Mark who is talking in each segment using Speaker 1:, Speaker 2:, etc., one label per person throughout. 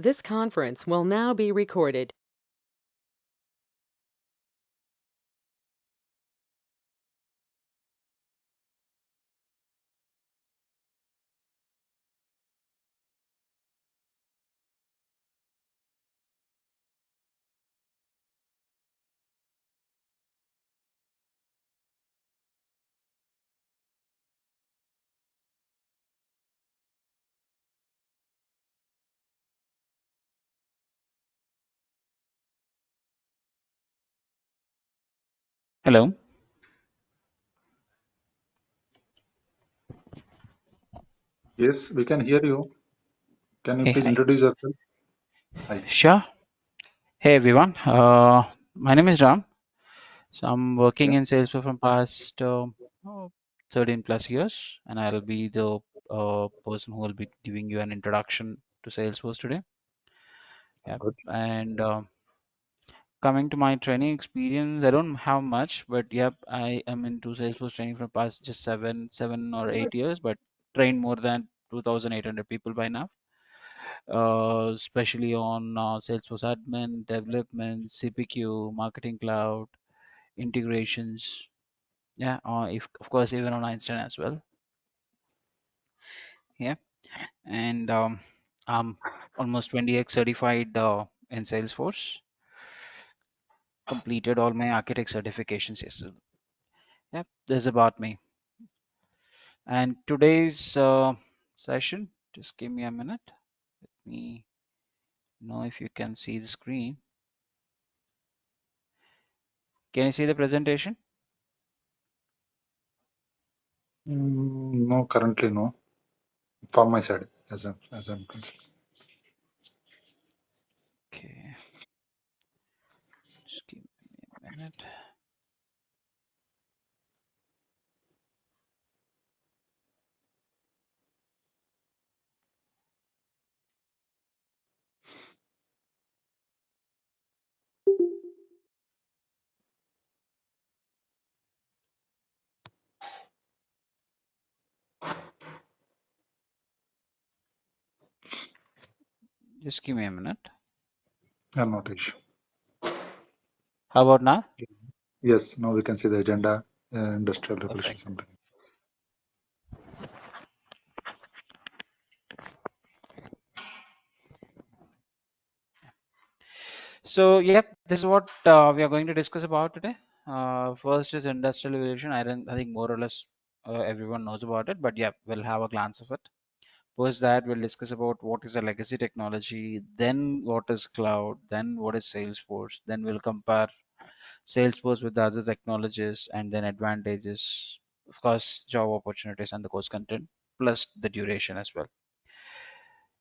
Speaker 1: This conference will now be recorded.
Speaker 2: Hello.
Speaker 3: Yes, we can hear you. Can you
Speaker 2: Hey,
Speaker 3: please
Speaker 2: hi.
Speaker 3: introduce yourself? Hi.
Speaker 2: Sure. Hey, everyone. My name is Ram. So I'm working
Speaker 3: Yeah,
Speaker 2: in Salesforce from past 13 plus years, and I'll be the person who will be giving you an introduction to Salesforce today. Yeah.
Speaker 3: good.
Speaker 2: And coming to my training experience, I don't have much, but yep, I am into Salesforce training for past just 7 or 8 years, but trained more than 2,800 people by now. Especially on Salesforce admin, development, CPQ, marketing cloud, integrations. Yeah, if of course even on Einstein as well. Yeah, and I'm almost 20x certified in Salesforce. Completed all my architect certifications. Yes, sir. Yeah, this is about me. And today's session. Just give me a minute. Let me know if you can see the screen. Can you see the presentation?
Speaker 3: No, currently no. From my side, as I'm concerned.
Speaker 2: Okay, just give me a minute. Just give me a minute.
Speaker 3: Not issue.
Speaker 2: How about now?
Speaker 3: Yes, now we can see the agenda, industrial revolution,
Speaker 2: Perfect.
Speaker 3: something.
Speaker 2: So, yep, this is what we are going to discuss about today. First is industrial revolution. I think more or less everyone knows about it, but yeah, we'll have a glance of it. Post that, we'll discuss about what is a legacy technology, then what is cloud, then what is Salesforce, then we'll compare Salesforce with the other technologies and then advantages, of course, job opportunities and the course content, plus the duration as well.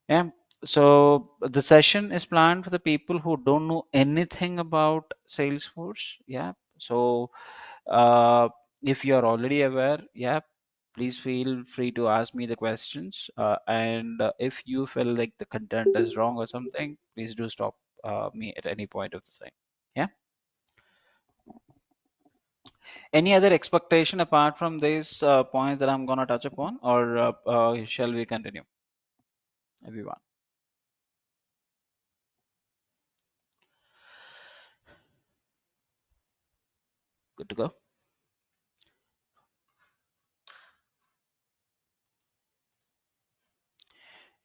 Speaker 2: Yeah. So the session is planned for the people who don't know anything about Salesforce. Yeah. So uh, if you are already aware, yeah, please feel free to ask me the questions. And if you feel like the content is wrong or something, please do stop me at any point of the time. Yeah. Any other expectation apart from these points that I'm gonna touch upon, or shall we continue, everyone? Good to go.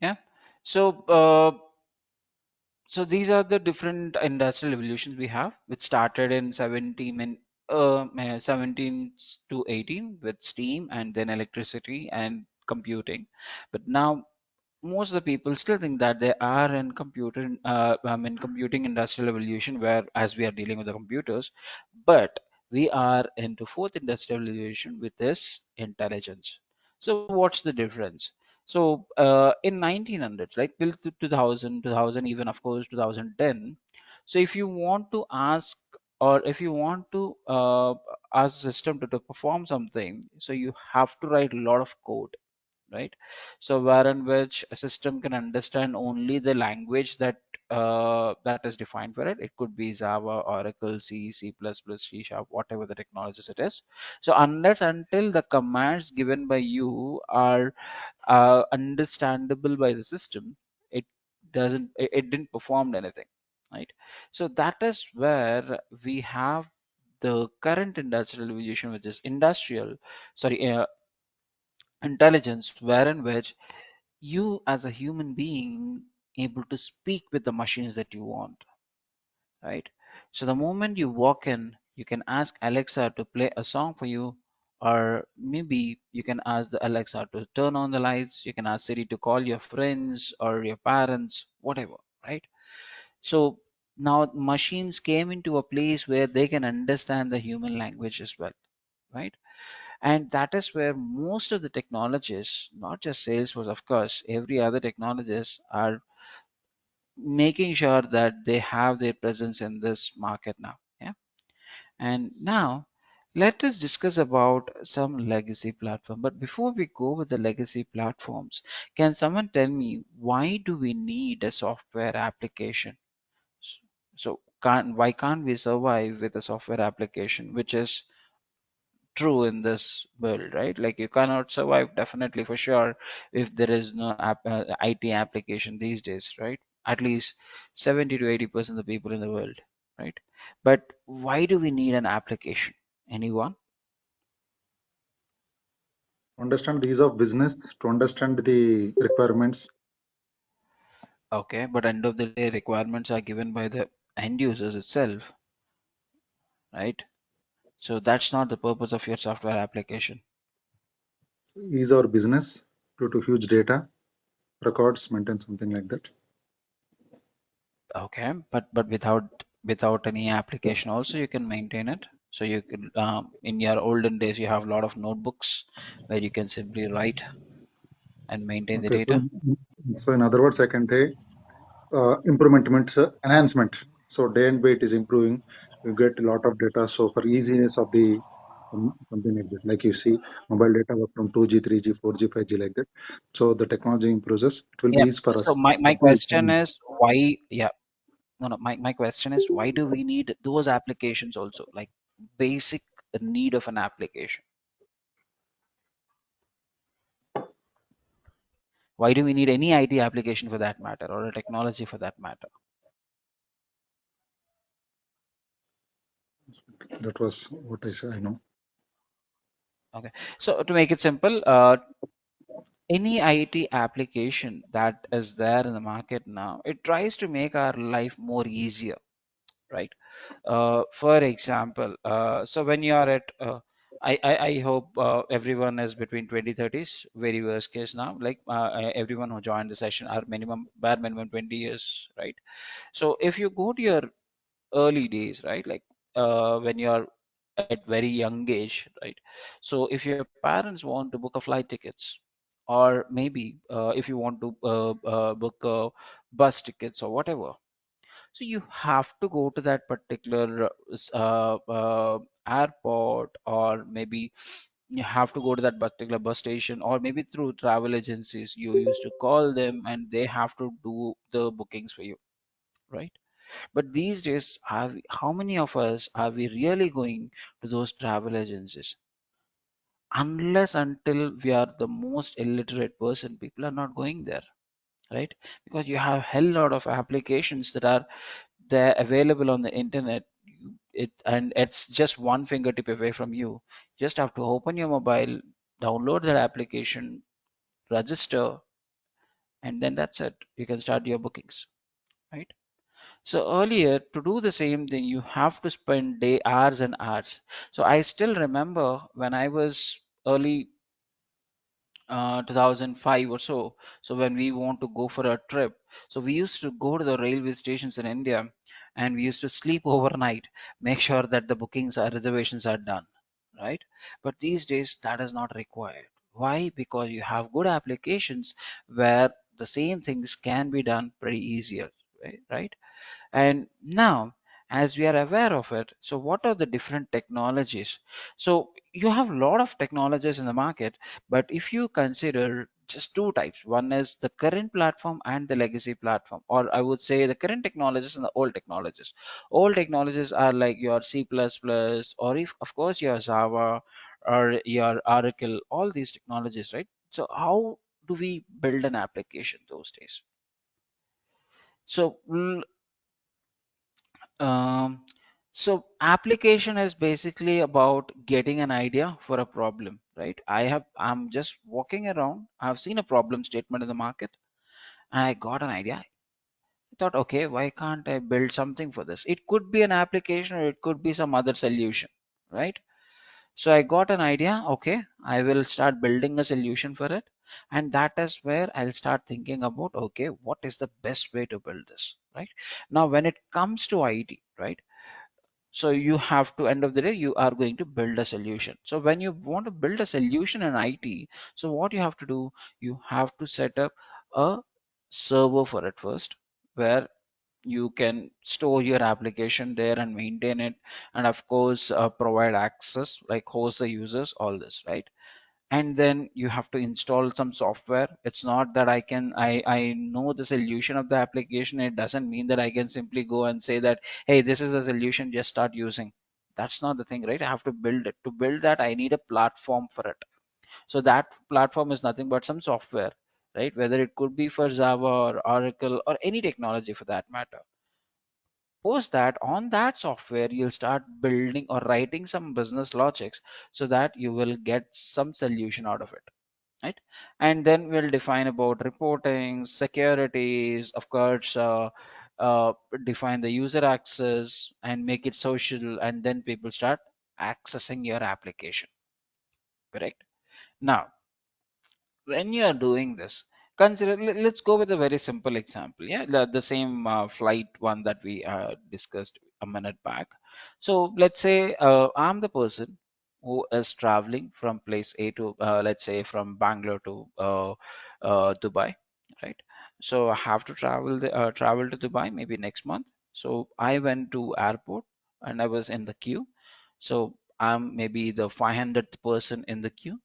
Speaker 2: Yeah. So. So these are the different industrial revolutions we have, which started in 17 to 18 with steam and then electricity and computing. But now most of the people still think that they are in computing industrial revolution, where as we are dealing with the computers, but we are into fourth industrial revolution, with this intelligence. So what's the difference? So in 1900s, right, till 2000, even of course 2010. So if you want to ask, or if you want to ask the system to perform something, so you have to write a lot of code, right? So where in which a system can understand only the language that is defined for it. It could be Java, Oracle, C, C++, C Sharp, whatever the technologies it is. So unless until the commands given by you are understandable by the system, it it didn't perform anything, right? So that is where we have the current industrial revolution, which is industrial, sorry, intelligence, wherein which you as a human being able to speak with the machines that you want, right? So the moment you walk in, you can ask Alexa to play a song for you, or maybe you can ask the Alexa to turn on the lights. You can ask Siri to call your friends or your parents, whatever, right? So now machines came into a place where they can understand the human language as well, right? And that is where most of the technologies, not just Salesforce, of course, every other technologies are making sure that they have their presence in this market now. Yeah. And now let us discuss about some legacy platform. But before we go with the legacy platforms, can someone tell me why do we need a software application? So why can't we survive with a software application, which is true in this world, right? Like you cannot survive definitely for sure if there is no IT application these days, right? At least 70 to 80% of the people in the world, right? But why do we need an application? Anyone?
Speaker 3: To understand the ease of business, to understand the requirements.
Speaker 2: Okay, but end of the day, requirements are given by the end users itself, right? So that's not the purpose of your software application.
Speaker 3: Ease our business due to huge data, records, maintain something like that.
Speaker 2: Okay, but without any application also you can maintain it. So you could in your olden days you have a lot of notebooks where you can simply write and maintain the
Speaker 3: Okay, so
Speaker 2: data.
Speaker 3: so in other words, I can say improvement means enhancement. So day and day it is improving. You get a lot of data. So for easiness of the something like that, like you see, mobile data was from 2G, 3G, 4G, 5G like that. So the technology improves us. It will be
Speaker 2: Yeah.
Speaker 3: easy for
Speaker 2: So
Speaker 3: us.
Speaker 2: my
Speaker 3: But we
Speaker 2: question is why? Yeah. No. My question is why do we need those applications also, like basic need of an application? Why do we need any IT application for that matter or a technology for that matter?
Speaker 3: that was what I say. I know.
Speaker 2: Okay. So to make it simple, any IT application that is there in the market now, it tries to make our life more easier, right? For example, so when you are at, I hope everyone is between 2030s, very worst case now, like everyone who joined the session are minimum, bare minimum 20 years, right? So if you go to your early days, right? Like when you're at very young age, right? So if your parents want to book a flight tickets, or maybe if you want to book bus tickets or whatever, so you have to go to that particular airport, or maybe you have to go to that particular bus station, or maybe through travel agencies you used to call them and they have to do the bookings for you, right? But these days, how many of us are we really going to those travel agencies? Unless until we are the most illiterate person, people are not going there, right? Because you have hell lot of applications that are there available on the internet. And it's just one fingertip away from you. Just have to open your mobile, download that application, register, and then that's it. You can start your bookings, right? So earlier, to do the same thing, you have to spend day hours and hours. So I still remember when I was early 2005 or so. So when we want to go for a trip, so we used to go to the railway stations in India, and we used to sleep overnight, make sure that the bookings or reservations are done, right? But these days that is not required. Why? Because you have good applications where the same things can be done pretty easier, right? And now, as we are aware of it, so what are the different technologies? So you have a lot of technologies in the market, but if you consider just two types, one is the current platform and the legacy platform, or I would say the current technologies and the old technologies. Old technologies are like your C++, or if of course your Java or your Oracle, all these technologies, right? So how do we build an application those days? So um, so application is basically about getting an idea for a problem, right? I'm just walking around. I've seen a problem statement in the market, and I got an idea. I thought, okay, why can't I build something for this? It could be an application or it could be some other solution, right? So I got an idea. Okay, I will start building a solution for it, and that is where I'll start thinking about, okay, what is the best way to build this, right? Now, when it comes to IT, right? So you have to, end of the day, you are going to build a solution. So when you want to build a solution in IT, so what you have to do, you have to set up a server for it first, where you can store your application there and maintain it, and of course provide access, like host the users, all this, right? And then you have to install some software. It's not that I know the solution of the application. It doesn't mean that I can simply go and say that, hey, this is a solution, just start using. That's not the thing, right? I have to build it. To build that, I need a platform for it. So that platform is nothing but some software, right? Whether it could be for Java or Oracle or any technology for that matter. Post that, on that software you'll start building or writing some business logics, so that you will get some solution out of it, right? And then we'll define about reporting, securities, of course, uh, define the user access and make it social, and then people start accessing your application, correct? Now, when you are doing this, consider, let's go with a very simple example. Yeah, the same flight one that we discussed a minute back. So let's say I'm the person who is traveling from place A to, let's say, from Bangalore to Dubai, right? So I have to travel to Dubai maybe next month. So I went to airport and I was in the queue. So I'm maybe the 500th person in the queue.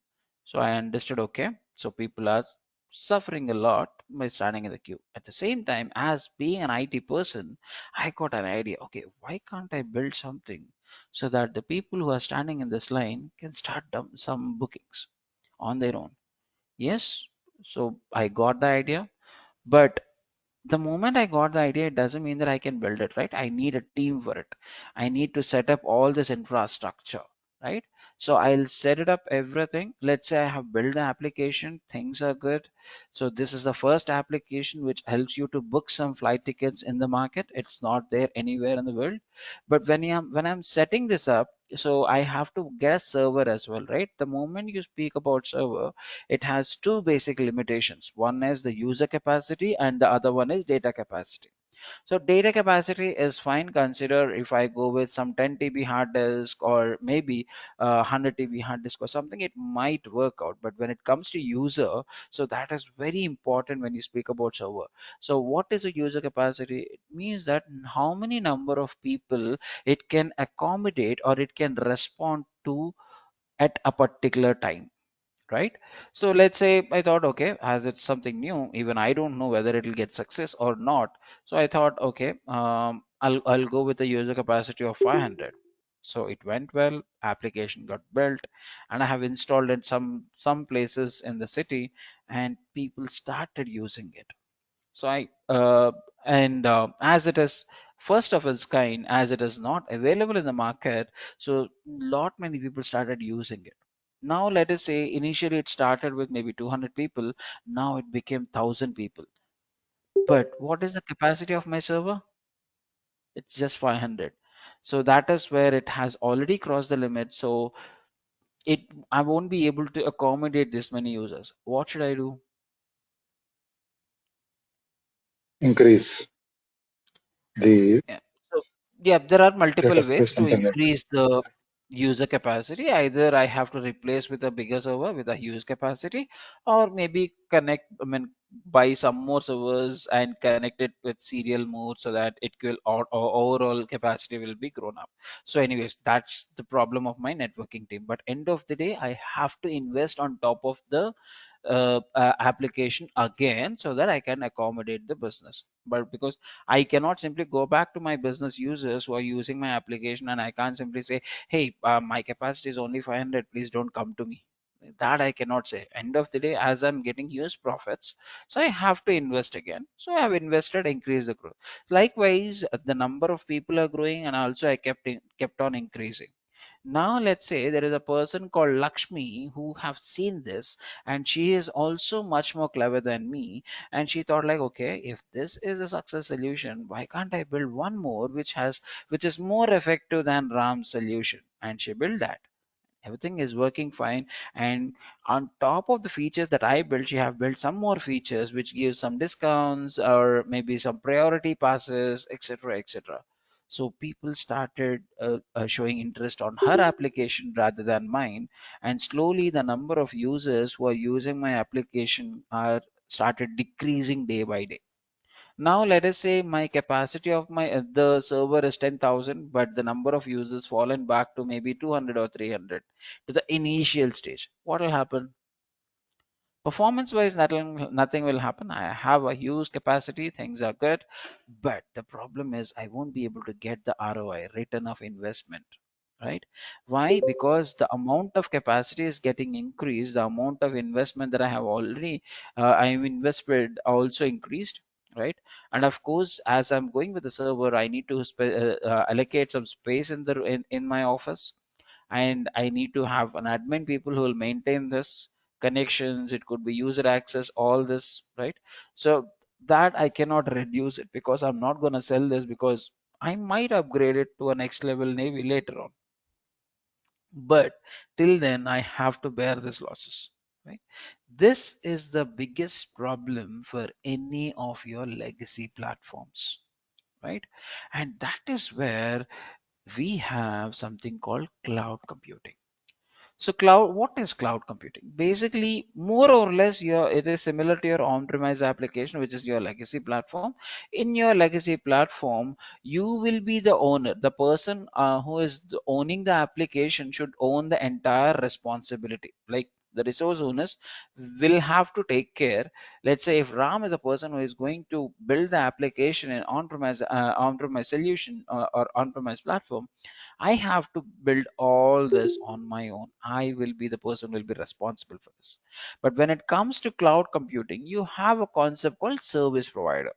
Speaker 2: So I understood, okay, so people are suffering a lot by standing in the queue. At the same time, as being an IT person, I got an idea. Okay, why can't I build something so that the people who are standing in this line can start some bookings on their own? Yes, so I got the idea, but the moment I got the idea, it doesn't mean that I can build it, right? I need a team for it. I need to set up all this infrastructure, right? So I'll set it up everything. Let's say I have built the application, things are good. So this is the first application which helps you to book some flight tickets in the market. It's not there anywhere in the world. But when I'm setting this up, so I have to get a server as well, right? The moment you speak about server, it has two basic limitations. One is the user capacity and the other one is data capacity. So data capacity is fine. Consider if I go with some 10 TB hard disk or maybe 100 TB hard disk or something, it might work out. But when it comes to user, so that is very important when you speak about server. So what is a user capacity? It means that how many number of people it can accommodate or it can respond to at a particular time, right? So let's say I thought, okay, as it's something new, even I don't know whether it'll get success or not. So I thought, okay, I'll go with the user capacity of 500. So it went well, application got built, and I have installed it some places in the city, and people started using it. So and as it is first of its kind, as it is not available in the market, so lot many people started using it. Now let us say initially it started with maybe 200 people, now it became 1,000 people. But what is the capacity of my server? It's just 500. So that is where it has already crossed the limit. So it I won't be able to accommodate this many users. What should I do?
Speaker 3: Increase the
Speaker 2: Yeah. So yeah, there are multiple
Speaker 3: data
Speaker 2: ways
Speaker 3: space,
Speaker 2: to
Speaker 3: something like that.
Speaker 2: increase the user capacity. Either I have to replace with a bigger server with a huge capacity, or maybe buy some more servers and connect it with serial mode so that it will overall capacity will be grown up. So, anyways, that's the problem of my networking team. But end of the day, I have to invest on top of the application again so that I can accommodate the business. But because I cannot simply go back to my business users who are using my application and I can't simply say, hey, my capacity is only 500, please don't come to me. That I cannot say. End of the day, as I'm getting huge profits, so I have to invest again. So I have invested, increase the growth. Likewise, the number of people are growing, and also I kept on increasing. Now let's say there is a person called Lakshmi who have seen this, and she is also much more clever than me, and she thought like, okay, if this is a success solution, why can't I build one more which is more effective than Ram's solution? And she built that. Everything is working fine, and on top of the features that I built, she have built some more features which gives some discounts or maybe some priority passes, etc., etc. So people started showing interest on her application rather than mine, and slowly the number of users who are using my application are started decreasing day by day. Now let us say my capacity of my the server is 10,000, but the number of users fallen back to maybe 200 or 300 to the initial stage. What will happen? Performance wise, nothing will happen. I have a huge capacity, things are good, but the problem is I won't be able to get the ROI, return of investment, right? Why? Because the amount of capacity is getting increased, the amount of investment that I have already I've invested also increased, right? And of course, as I'm going with the server, I need to allocate some space in my office, and I need to have an admin people who will maintain this connections. It could be user access, all this, right? So that I cannot reduce it, because I'm not going to sell this, because I might upgrade it to a next level navy later on, but till then I have to bear these losses, right? This is the biggest problem for any of your legacy platforms, right? And that is where we have something called cloud computing. So cloud, what is cloud computing? Basically, more or less, it is similar to your on-premise application, which is your legacy platform. In your legacy platform, you will be the owner. The person who is owning the application should own the entire responsibility. Like the resource owners will have to take care. Let's say if Ram is a person who is going to build the application in on-premise solution or on-premise platform, I have to build all this on my own. I will be the person who will be responsible for this. But when it comes to cloud computing, you have a concept called service provider,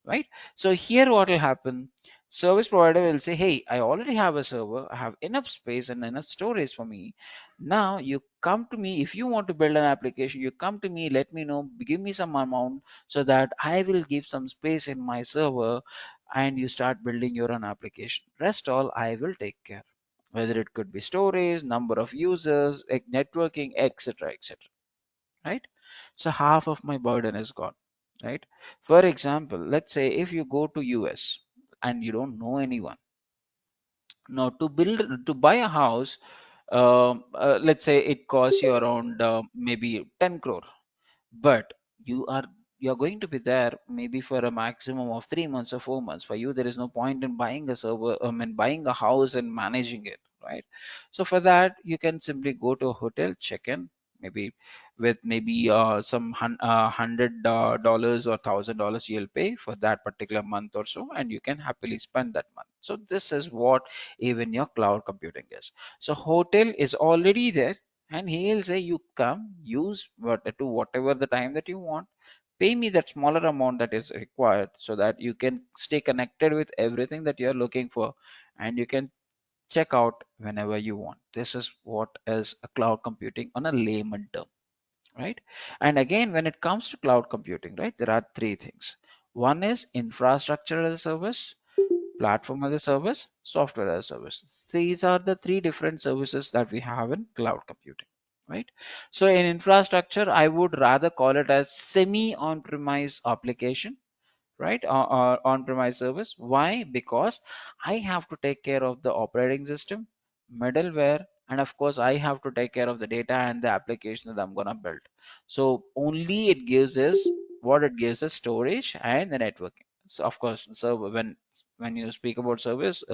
Speaker 2: right? So here what will happen? Service provider will say, hey, I already have a server, I have enough space and enough storage for me. Now you come to me, if you want to build an application, you come to me, let me know, give me some amount so that I will give some space in my server, and you start building your own application. Rest all I will take care. Whether it could be storage, number of users, networking, etc., etc. Right? So half of my burden is gone, right? For example, let's say if you go to US and you don't know anyone. Now to buy a house, let's say it costs you around maybe 10 crore, but you are you're going to be there maybe for a maximum of 3 months or 4 months. For you, there is no point in buying a server, buying a house and managing it, right? So for that, you can simply go to a hotel, check in, maybe with maybe $100 or $1,000 you'll pay for that particular month or so, and you can happily spend that month. So this is what even your cloud computing is. So hotel is already there, and he'll say you come use to whatever the time that you want, pay me that smaller amount that is required so that you can stay connected with everything that you're looking for, and you can check out whenever you want. This is what is a cloud computing on a layman term, right? And again, when it comes to cloud computing, right, there are three things. One is infrastructure as a service, platform as a service, software as a service. These are the three different services that we have in cloud computing, right? So in infrastructure, I would rather call it as semi on-premise application, right? Or on-premise service. Why? Because I have to take care of the operating system, middleware, and of course I have to take care of the data and the application that I'm gonna build. So only it gives us what it gives us: storage and the networking. So of course, server, when you speak about service,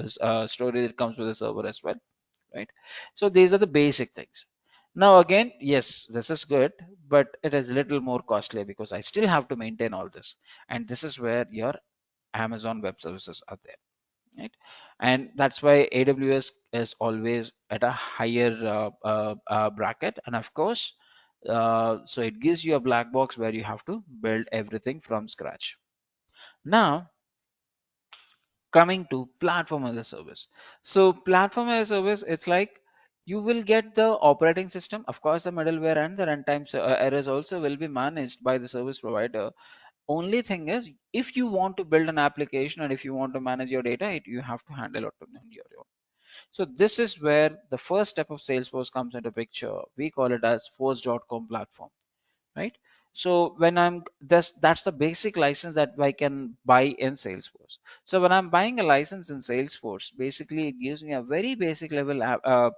Speaker 2: storage, it comes with a server as well, right? So these are the basic things. Now again, yes, this is good, but it is a little more costly because I still have to maintain all this. And this is where your Amazon Web Services are there, right? And that's why AWS is always at a higher bracket. And of course, so it gives you a black box where you have to build everything from scratch. Now, coming to platform as a service. So platform as a service, it's like you will get the operating system, of course, the middleware and the runtime errors also will be managed by the service provider. Only thing is, if you want to build an application and if you want to manage your data, you have to handle it on your own. So this is where the first step of Salesforce comes into picture. We call it as force.com platform, right? So when I'm that's the basic license that I can buy in Salesforce. So when I'm buying a license in Salesforce, basically it gives me a very basic level a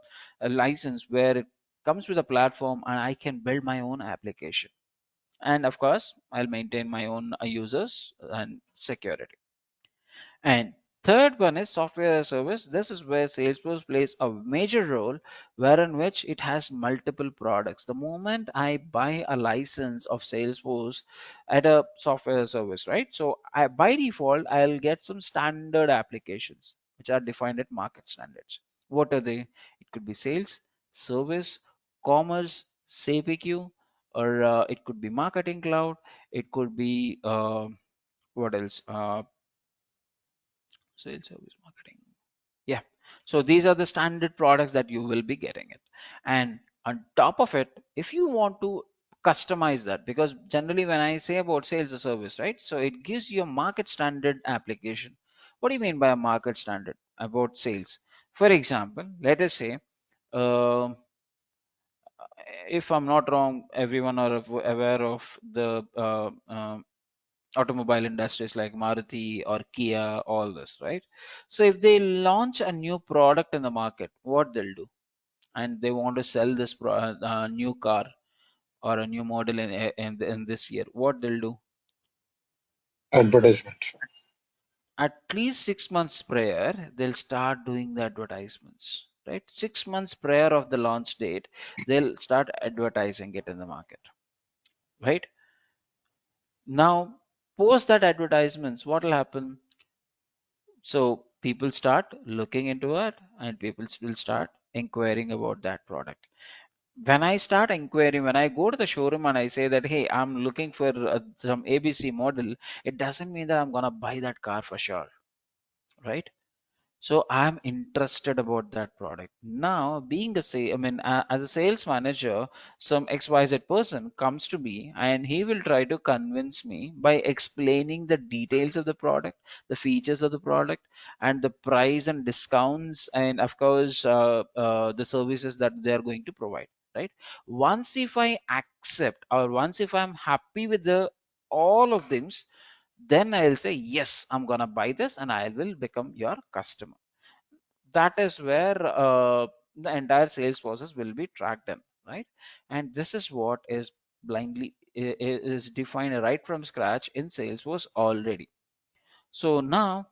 Speaker 2: license where it comes with a platform and I can build my own application. And of course, I'll maintain my own users and security. And third one is software as a service. This is where Salesforce plays a major role, wherein which it has multiple products. The moment I buy a license of Salesforce at a software as a service, right? So by default, I'll get some standard applications which are defined at market standards. What are they? It could be sales, service, commerce, CPQ, or it could be marketing cloud. It could be what else? Sales, service, marketing. Yeah. So these are the standard products that you will be getting it. And on top of it, if you want to customize that, because generally when I say about sales or service, right? So it gives you a market standard application. What do you mean by a market standard about sales? For example, let us say, uh, if I'm not wrong, everyone are aware of the automobile industries like Maruti or Kia, all this, right? So if they launch a new product in the market, what they'll do, and they want to sell this new car or a new model in this year, what they'll do?
Speaker 3: Advertisement.
Speaker 2: At least 6 months prior, they'll start doing the advertisements, right? 6 months prior of the launch date, they'll start advertising it in the market, right? Now, post that advertisements, what will happen? So people start looking into it and people will start inquiring about that product. When I start inquiring, when I go to the showroom and I say that, hey, I'm looking for some ABC model, it doesn't mean that I'm going to buy that car for sure, right? So I'm interested about that product. Now, being a say, I mean, as a sales manager, some XYZ person comes to me and he will try to convince me by explaining the details of the product, the features of the product, and the price and discounts, and of course, the services that they are going to provide. Right. Once if I accept, or once if I'm happy with the all of them, then I'll say, yes, I'm gonna buy this and I will become your customer. That is where the entire sales process will be tracked in, right? And this is what is blindly is defined right from scratch in Salesforce already. So now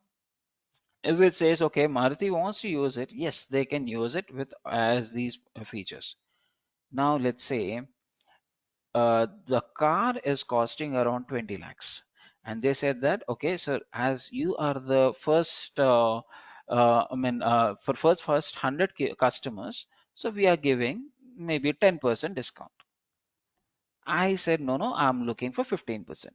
Speaker 2: if it says, okay, Maruti wants to use it, yes, they can use it with as these features. Now let's say the car is costing around 20 lakhs, and they said that, okay, sir, as you are the first for first 100 customers, so we are giving maybe 10% discount. I said, no, no, I'm looking for 15%.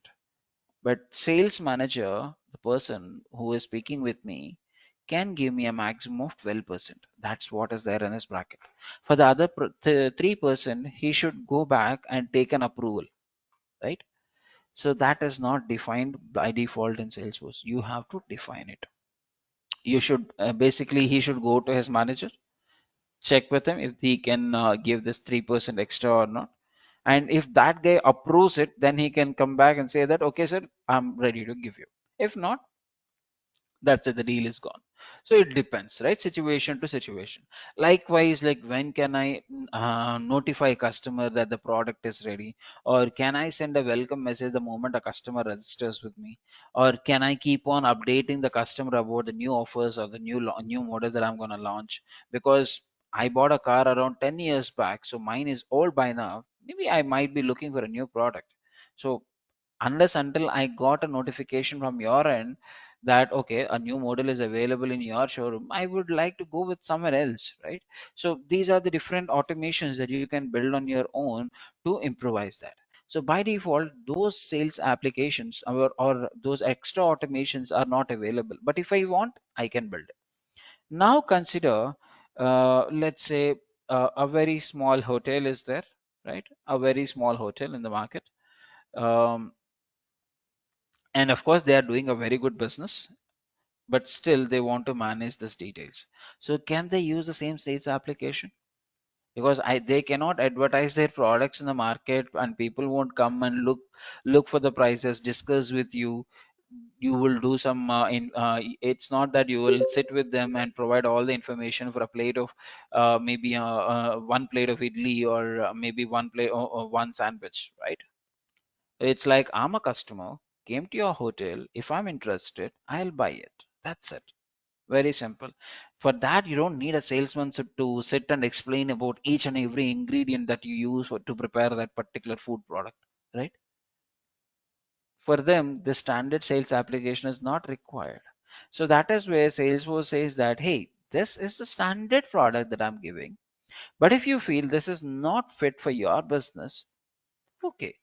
Speaker 2: But sales manager, the person who is speaking with me, can give me a maximum of 12%. That's what is there in his bracket. For the other 3%, he should go back and take an approval, right? So that is not defined by default in Salesforce. You have to define it. You should basically he should go to his manager, check with him if he can give this 3% extra or not. And if that guy approves it, then he can come back and say that, okay, sir, I'm ready to give you. If not, that's it, the deal is gone. So it depends, right? Situation to situation. Likewise, like when can I notify customer that the product is ready, or can I send a welcome message the moment a customer registers with me, or can I keep on updating the customer about the new offers or the new model that I'm going to launch? Because I bought a car around 10 years back, so mine is old by now. Maybe I might be looking for a new product. So unless until I got a notification from your end that okay, a new model is available in your showroom, I would like to go with somewhere else, right? So these are the different automations that you can build on your own to improvise that. So by default, those sales applications or those extra automations are not available, but if I want, I can build it. Now consider, let's say, a very small hotel is there, right? A very small hotel in the market. um, and of course they are doing a very good business, but still they want to manage these details. So can they use the same sales application? Because they cannot advertise their products in the market and people won't come and look for the prices, discuss with you. You will do some it's not that you will sit with them and provide all the information for a plate of maybe one plate of idli, or maybe one plate or one sandwich, right? It's like, I'm a customer, came to your hotel. If I'm interested, I'll buy it. That's it. Very simple. For that, you don't need a salesman to sit and explain about each and every ingredient that you use to prepare that particular food product, right? For them, the standard sales application is not required. So that is where Salesforce says that, hey, this is the standard product that I'm giving. But if you feel this is not fit for your business, okay,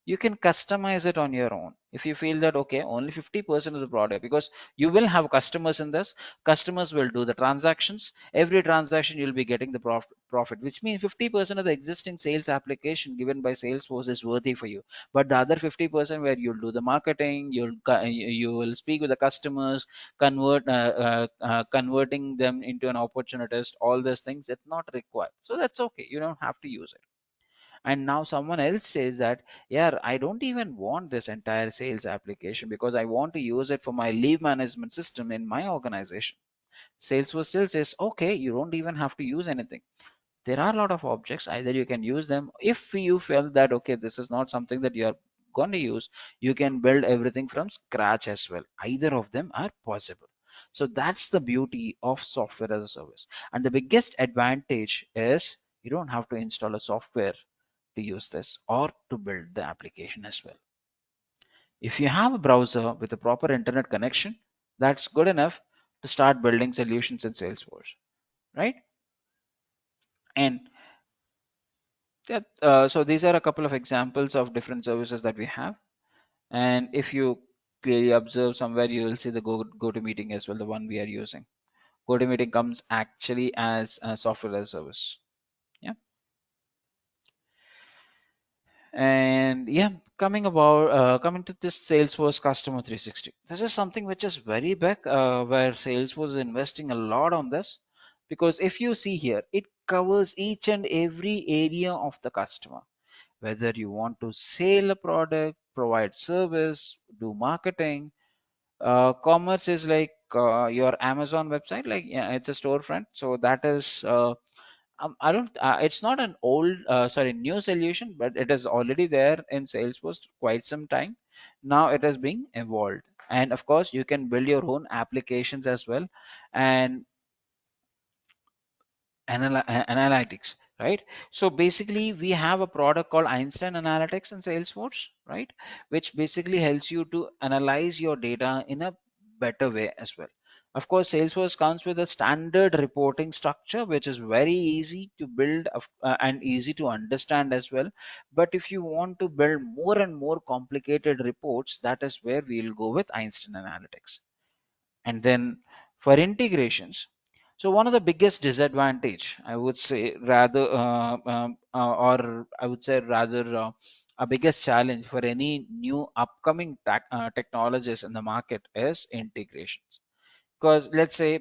Speaker 2: you can customize it on your own. If you feel that okay, only 50% of the product, because you will have customers in this, customers will do the transactions. Every transaction you'll be getting the profit, which means 50% of the existing sales application given by Salesforce is worthy for you. But the other 50% where you'll do the marketing, you will speak with the customers, converting them into an opportunist, all those things, it's not required. So that's okay, you don't have to use it. And now someone else says that, yeah, I don't even want this entire sales application because I want to use it for my leave management system in my organization. Salesforce still says, okay, you don't even have to use anything. There are a lot of objects, either you can use them. If you felt that okay, this is not something that you are going to use, you can build everything from scratch as well. Either of them are possible. So that's the beauty of software as a service. And the biggest advantage is you don't have to install a software to use this or to build the application as well. If you have a browser with a proper internet connection, that's good enough to start building solutions in Salesforce, right? And yeah, so these are a couple of examples of different services that we have. And if you clearly observe somewhere, you will see the GoToMeeting as well, the one we are using. GoToMeeting comes actually as a software as a service. Yeah. And yeah, coming to this Salesforce Customer 360, this is something which is very big, where Salesforce is investing a lot on this, because if you see here, it covers each and every area of the customer. Whether you want to sell a product, provide service, do marketing, commerce is like your Amazon website, like yeah, it's a storefront. So that is I don't. It's not an new solution, but it is already there in Salesforce quite some time. Now it is being evolved, and of course, you can build your own applications as well, and analytics, right? So basically, we have a product called Einstein Analytics in Salesforce, right? Which basically helps you to analyze your data in a better way as well. Of course, Salesforce comes with a standard reporting structure, which is very easy to build and easy to understand as well. But if you want to build more and more complicated reports, that is where we'll go with Einstein Analytics. And then for integrations, so one of the biggest disadvantage, I would say, rather or I would say rather a biggest challenge for any new upcoming technologies in the market is integrations. Because let's say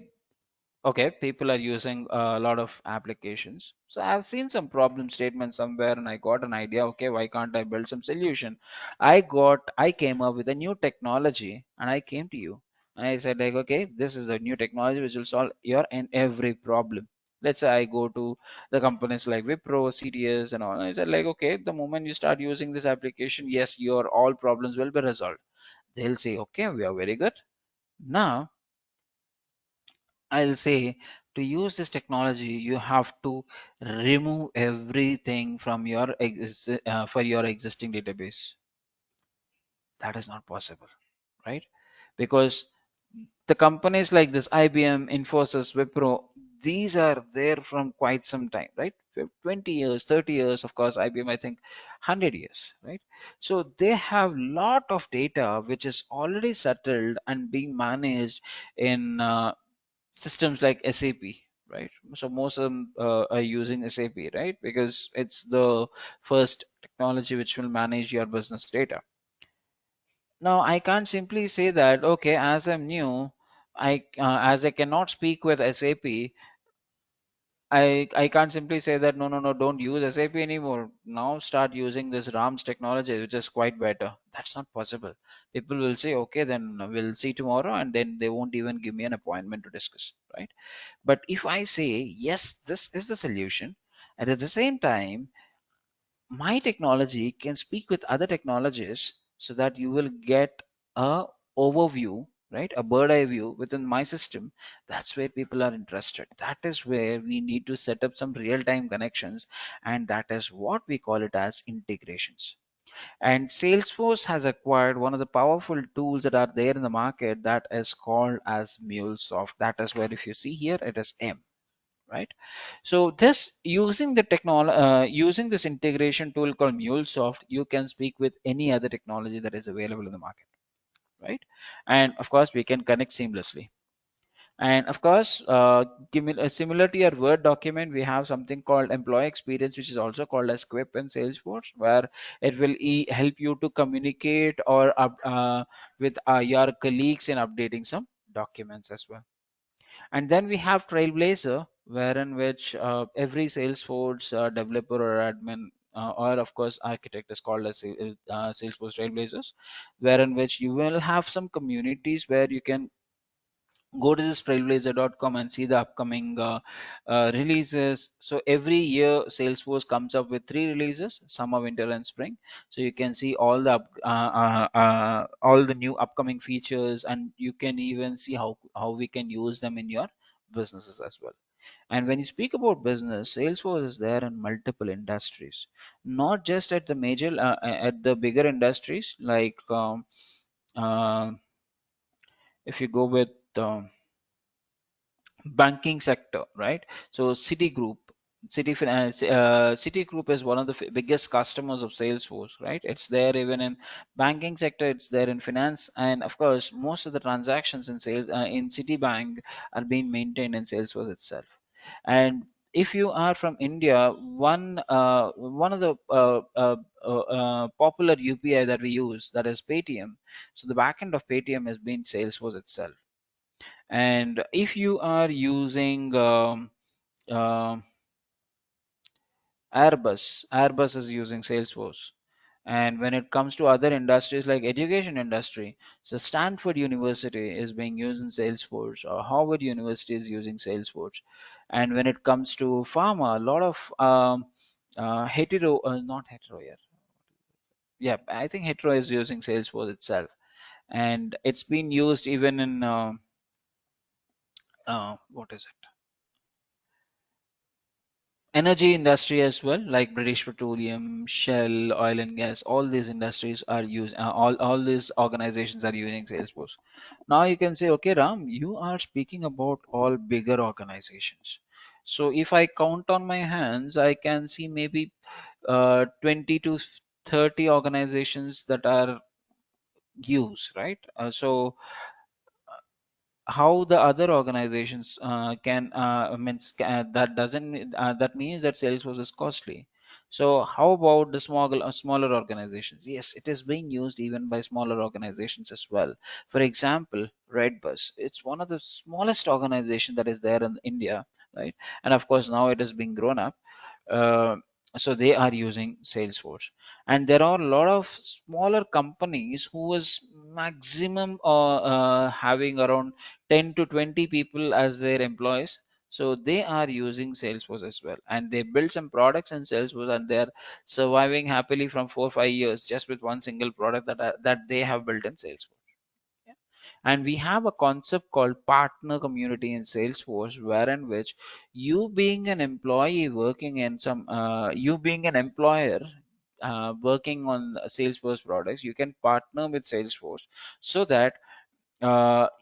Speaker 2: okay, people are using a lot of applications. So I've seen some problem statements somewhere and I got an idea, okay, why can't I build some solution? I came up with a new technology and I came to you and I said like, okay, this is the new technology which will solve your and every problem. Let's say I go to the companies like Wipro, CTS and all. And I said like, okay, the moment you start using this application, yes, your all problems will be resolved. They'll say, okay, we are very good. Now I'll say, to use this technology, you have to remove everything from your for your existing database. That is not possible, right? Because the companies like this, IBM, Infosys, Wipro, these are there from quite some time, right? 20 years, 30 years, of course, IBM, I think 100 years, right? So they have lot of data which is already settled and being managed in systems like SAP, right? So most of them are using SAP, right? Because it's the first technology which will manage your business data. Now, I can't simply say that, okay, as I'm new, as I cannot speak with SAP, I can't simply say that no, no, no, don't use SAP anymore. Now start using this RAM's technology, which is quite better. That's not possible. People will say, okay, then we'll see tomorrow, and then they won't even give me an appointment to discuss, right? But if I say, yes, this is the solution, and at the same time, my technology can speak with other technologies so that you will get a overview, right, a bird eye view within my system. That's where people are interested. That is where we need to set up some real time connections, and that is what we call it as integrations. And Salesforce has acquired one of the powerful tools that are there in the market, that is called as MuleSoft. That is where, if you see here, it is M, right? So this using the technology, using this integration tool called MuleSoft, you can speak with any other technology that is available in the market, right? And of course, we can connect seamlessly. And of course, give me, similar to your Word document, we have something called employee experience, which is also called as Quip in Salesforce, where it will help you to communicate or with your colleagues in updating some documents as well. And then we have Trailblazer, wherein which every Salesforce developer or admin or of course architect is called as Salesforce Trailblazers, wherein which you will have some communities where you can go to this trailblazer.com and see the upcoming releases. So every year Salesforce comes up with three releases: summer, winter, and spring. So you can see all the new upcoming features, and you can even see how we can use them in your businesses as well. And when you speak about business, Salesforce is there in multiple industries, not just at the major at the bigger industries like uh, if you go with banking sector, right? So Citigroup is one of the biggest customers of Salesforce, right? It's there even in banking sector, it's there in finance, and of course, most of the transactions in sales in Citibank are being maintained in Salesforce itself. And if you are from India, one of the popular UPI that we use, that is Paytm. So the backend of Paytm has been Salesforce itself. And if you are using uh, Airbus is using Salesforce. And when it comes to other industries like education industry, so Stanford University is being used in Salesforce, or Harvard University is using Salesforce. And when it comes to pharma, a lot of not hetero, yeah, I think hetero is using Salesforce itself, and it's been used even in what is it, energy industry as well, like British Petroleum, Shell, oil and gas. All these industries are using all these organizations are using Salesforce. Now you can say, okay, Ram, you are speaking about all bigger organizations. So if I count on my hands, I can see maybe 20 to 30 organizations that are used, right? So how the other organizations can means that doesn't that means that Salesforce is costly. So how about the smaller organizations? Yes, it is being used even by smaller organizations as well. For example, Redbus, it's one of the smallest organization that is there in India, right? And of course now it is being grown up. uh, so they are using Salesforce. And there are a lot of smaller companies who is maximum having around 10 to 20 people as their employees. So they are using Salesforce as well, and they build some products in Salesforce, and they're surviving happily from 4 or 5 years just with one single product that they have built in Salesforce. Yeah. And we have a concept called partner community in Salesforce, wherein which you being an employee working in some you being an employer, working on Salesforce products, you can partner with Salesforce so that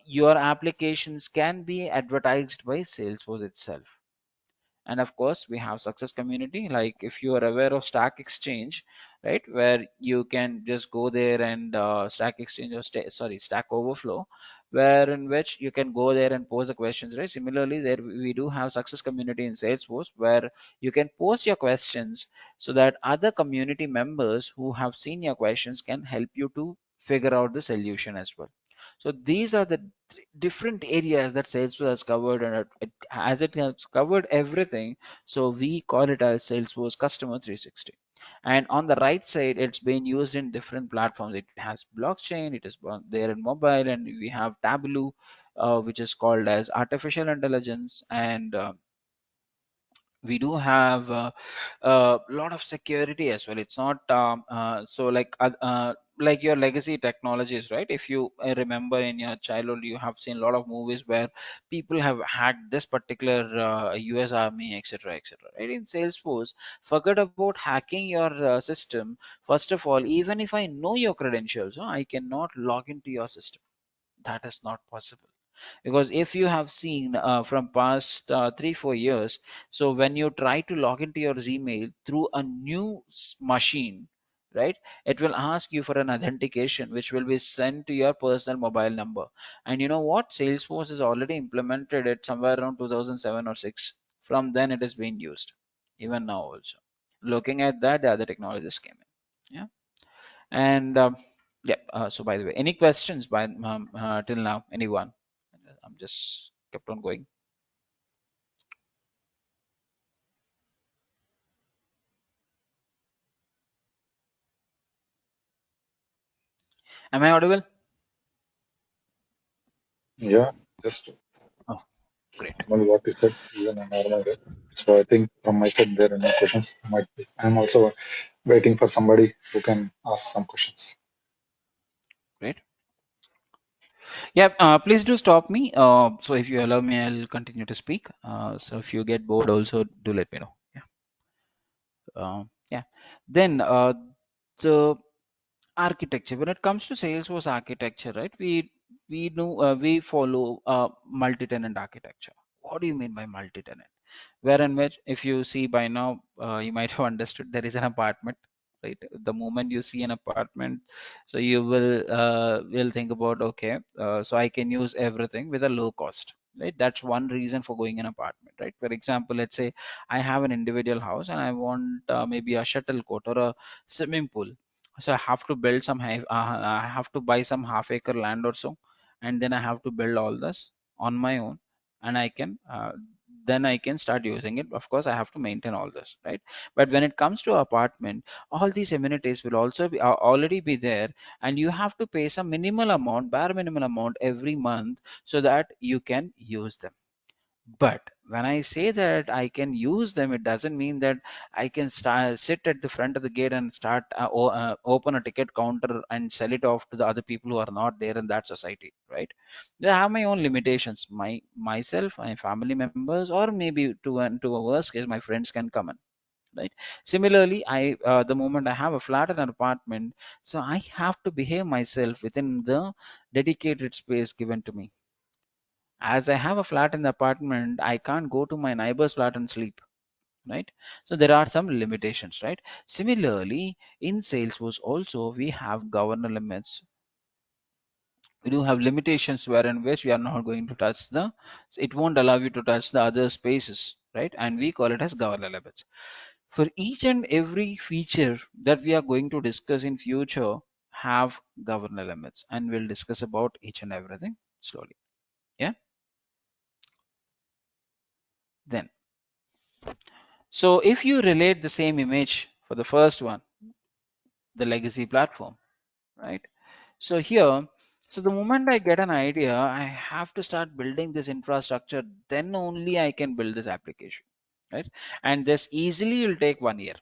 Speaker 2: your applications can be advertised by Salesforce itself. And of course we have success community, like if you are aware of Stack Exchange, right, where you can just go there and Stack Exchange or Stack Overflow, where in which you can go there and pose the questions, right? Similarly, there we do have success community in Salesforce where you can post your questions so that other community members who have seen your questions can help you to figure out the solution as well. So these are the different areas that Salesforce has covered, and as it has covered everything, so we call it as Salesforce Customer 360. And on the right side, it's being used in different platforms. It has blockchain, it is there in mobile, and we have Tableau, which is called as artificial intelligence, and we do have a lot of security as well. It's not like your legacy technologies, right? If you remember in your childhood, you have seen a lot of movies where people have hacked this particular US Army, etc., etc. Right? In Salesforce, forget about hacking your system. First of all, even if I know your credentials, I cannot log into your system. That is not possible, because if you have seen from past 3 4 years, so when you try to log into your Gmail through a new machine, right, it will ask you for an authentication which will be sent to your personal mobile number. And you know what, Salesforce has already implemented it somewhere around 2007 or 6. From then it is being used, even now also. Looking at that, the other technologies came in. Yeah. And yeah, so by the way, any questions by till now, anyone? I'm just kept on going. Am I audible?
Speaker 3: Yeah, just
Speaker 2: Oh, great.
Speaker 3: normal what you said is in a normal way. So I think from my side there are no questions. Might be. I'm also waiting for somebody who can ask some questions.
Speaker 2: Great. Yeah, please do stop me. So if you allow me, I'll continue to speak. So if you get bored, also do let me know. Yeah. Yeah. Then the architecture. When it comes to Salesforce architecture, right? We follow multi-tenant architecture. What do you mean by multi-tenant? Where in which, if you see by now, you might have understood there is an apartment, right? The moment you see an apartment, so you will think about, okay, so I can use everything with a low cost, right? That's one reason for going an apartment, right? For example, let's say I have an individual house and I want maybe a shuttle court or a swimming pool. So I have to build I have to buy some half acre land or so, and then I have to build all this on my own, and I can then I can start using it. Of course, I have to maintain all this, right? But when it comes to apartment, all these amenities will also be already be there, and you have to pay some minimal amount, bare minimal amount every month, so that you can use them. But when I say that I can use them, it doesn't mean that I can start sit at the front of the gate and start open a ticket counter and sell it off to the other people who are not there in that society, right? They have my own limitations. Myself, my family members, or maybe to a worst case, my friends can come in. Right. Similarly, the moment I have a flat and an apartment, so I have to behave myself within the dedicated space given to me. As I have a flat in the apartment, I can't go to my neighbor's flat and sleep, right? So there are some limitations, right? Similarly, in Salesforce also we have governor limits. We do have limitations wherein which we are not going to touch it won't allow you to touch the other spaces, right? And we call it as governor limits. For each and every feature that we are going to discuss in future have governor limits, and we'll discuss about each and everything slowly. Yeah. Then, so if you relate the same image for the first one, the legacy platform, right? So here, so the moment I get an idea, I have to start building this infrastructure, then only I can build this application, right? And this easily will take 1 year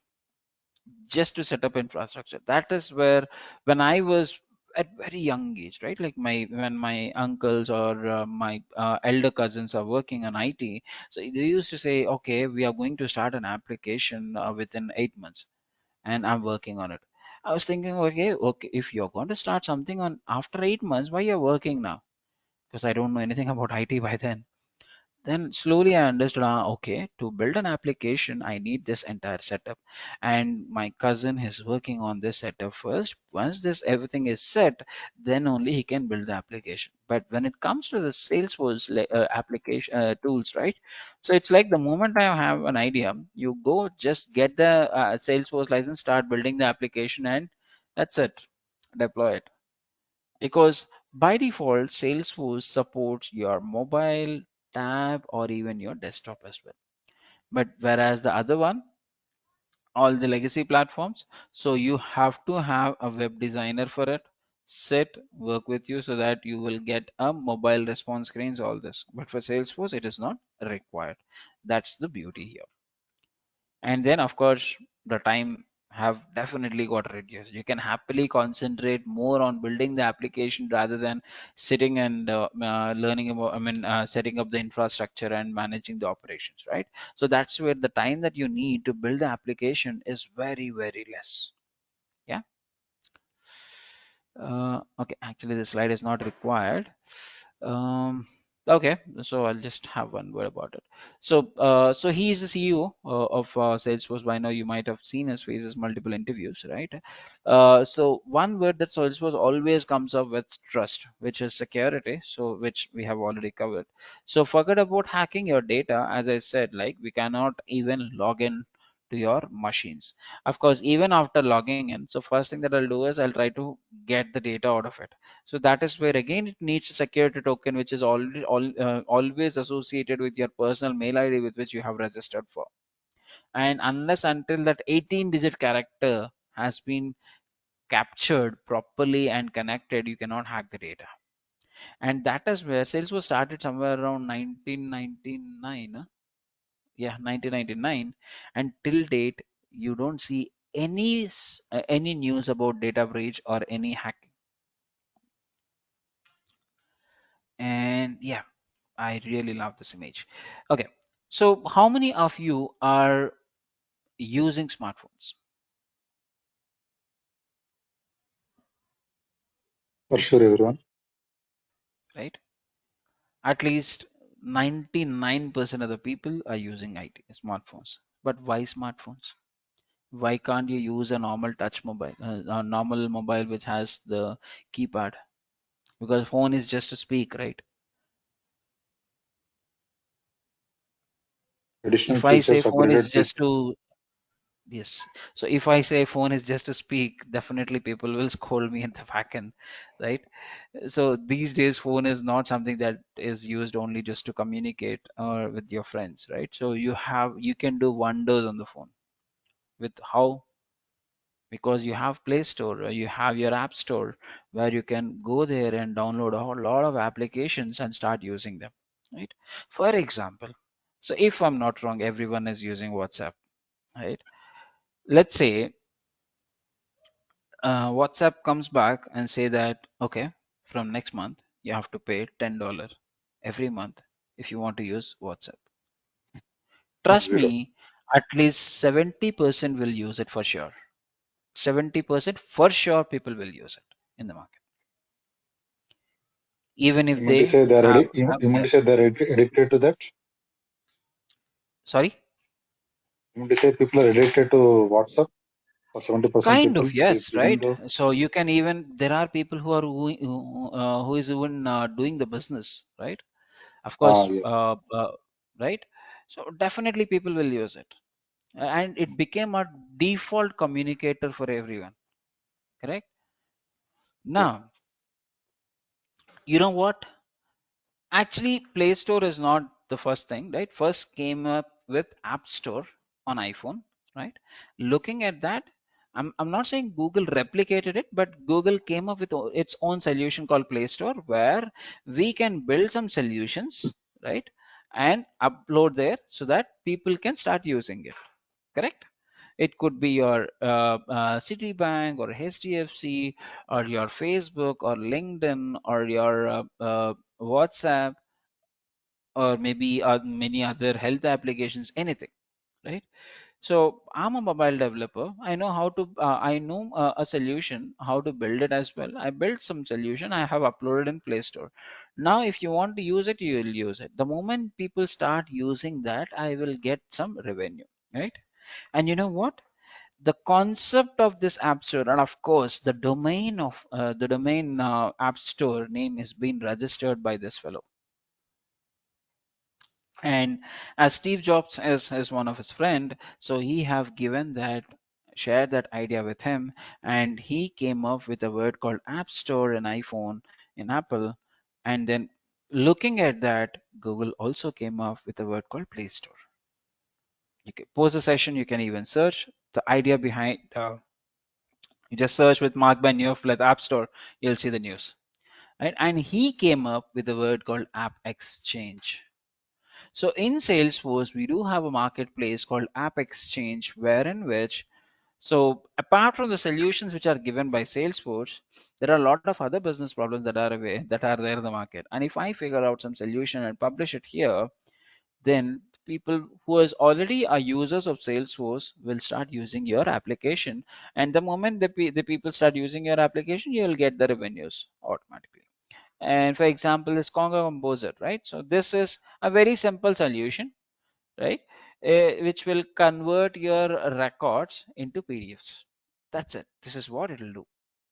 Speaker 2: just to set up infrastructure. That is where, when I was at very young age, right? Like when my uncles or my elder cousins are working on IT, so they used to say, okay, we are going to start an application within 8 months. and I'm working on it. I was thinking, okay, if you're going to start something on after 8 months, why you're working now? Because I don't know anything about IT by then slowly I understood, okay, to build an application, I need this entire setup. And my cousin is working on this setup first. Once this everything is set, then only he can build the application. But when it comes to the Salesforce application tools, right? So it's like the moment I have an idea, you go just get the Salesforce license, start building the application, and that's it. Deploy it, because by default Salesforce supports your mobile, tab, or even your desktop as well. But whereas the other one, all the legacy platforms, so you have to have a web designer for it, sit work with you so that you will get a mobile response screens, all this. But for Salesforce it is not required. That's the beauty here. And then of course the time have definitely got reduced. You can happily concentrate more on building the application rather than sitting and learning about, setting up the infrastructure and managing the operations, right? So that's where the time that you need to build the application is very, very less. Yeah. Okay, actually the slide is not required. Um, okay, so I'll just have one word about it. So he is the CEO of Salesforce. By now, you might have seen his faces multiple interviews, right? So one word that Salesforce always comes up with trust, which is security. So which we have already covered. So forget about hacking your data. As I said, like we cannot even log in to your machines. Of course, even after logging in, so first thing that I'll do is I'll try to get the data out of it. So that is where again it needs a security token, which is always associated with your personal mail ID with which you have registered for. And unless until that 18-digit character has been captured properly and connected, you cannot hack the data. And that is where Salesforce started somewhere around 1999. Yeah, 1999, and till date you don't see any news about data breach or any hacking. And yeah, I really love this image. Okay, so how many of you are using smartphones,
Speaker 3: For sure, everyone.
Speaker 2: right? At least 99% of the people are using IT smartphones. But why smartphones? Why can't you use a normal touch mobile, a normal mobile which has the keypad? Because phone is just to speak, right?
Speaker 3: Additional
Speaker 2: If I say
Speaker 3: features
Speaker 2: phone is
Speaker 3: upgraded
Speaker 2: just
Speaker 3: features.
Speaker 2: to, yes. So if I say phone is just to speak, definitely people will scold me at the back end, right? So these days, phone is not something that is used only just to communicate or with your friends, right? So you can do wonders on the phone with how, because you have Play Store or you have your App Store where you can go there and download a whole lot of applications and start using them, right? For example, so if I'm not wrong, everyone is using WhatsApp, right? Let's say WhatsApp comes back and say that, okay, from next month you have to pay $10 every month if you want to use WhatsApp. Trust
Speaker 3: Zero.
Speaker 2: me, at least 70% will use it for sure. 70% for sure people will use it in the market, even
Speaker 3: You
Speaker 2: if
Speaker 3: mean to
Speaker 2: they
Speaker 3: say they're
Speaker 2: have,
Speaker 3: you mean to say they're addicted to that?
Speaker 2: sorry,
Speaker 3: You mean to say people are addicted to WhatsApp for 70%
Speaker 2: kind
Speaker 3: people,
Speaker 2: of, yes,
Speaker 3: even
Speaker 2: right?
Speaker 3: though
Speaker 2: So you can even, there are people who is even doing the business, right? Of course,
Speaker 3: yes.
Speaker 2: right? So definitely people will use it, and it became a default communicator for everyone, correct?
Speaker 3: Yeah.
Speaker 2: Now, you know what? Actually, Play Store is not the first thing, right? First came up with App Store on iPhone, right? Looking at that, I'm not saying Google replicated it, but Google came up with its own solution called Play Store where we can build some solutions, right? And upload there so that people can start using it, correct? It could be your Citibank or HDFC or your Facebook or LinkedIn or your WhatsApp or maybe many other health applications, anything, right? So I'm a mobile developer. I know how to, I know a solution, how to build it as well. I built some solution. I have uploaded in Play Store. Now, if you want to use it, you will use it. The moment people start using that, I will get some revenue, right? And you know what? The concept of this app store, and of course, the domain app store name is being registered by this fellow. And as Steve Jobs is one of his friend, so he have given that, shared that idea with him, and he came up with a word called App Store in iPhone in Apple, and then looking at that, Google also came up with a word called Play Store. You can pause the session. You can even search the idea behind. You just search with Mark Benioff like App Store. You'll see the news, right? And he came up with a word called App Exchange. So in Salesforce, we do have a marketplace called App Exchange, wherein which, so apart from the solutions which are given by Salesforce, there are a lot of other business problems that are there in the market. And if I figure out some solution and publish it here, then people who is already are users of Salesforce will start using your application. And the moment the people start using your application, you will get the revenues automatically. And for example, this Conga Composer, right? So this is a very simple solution, right? Which will convert your records into PDFs. That's it. This is what it'll do.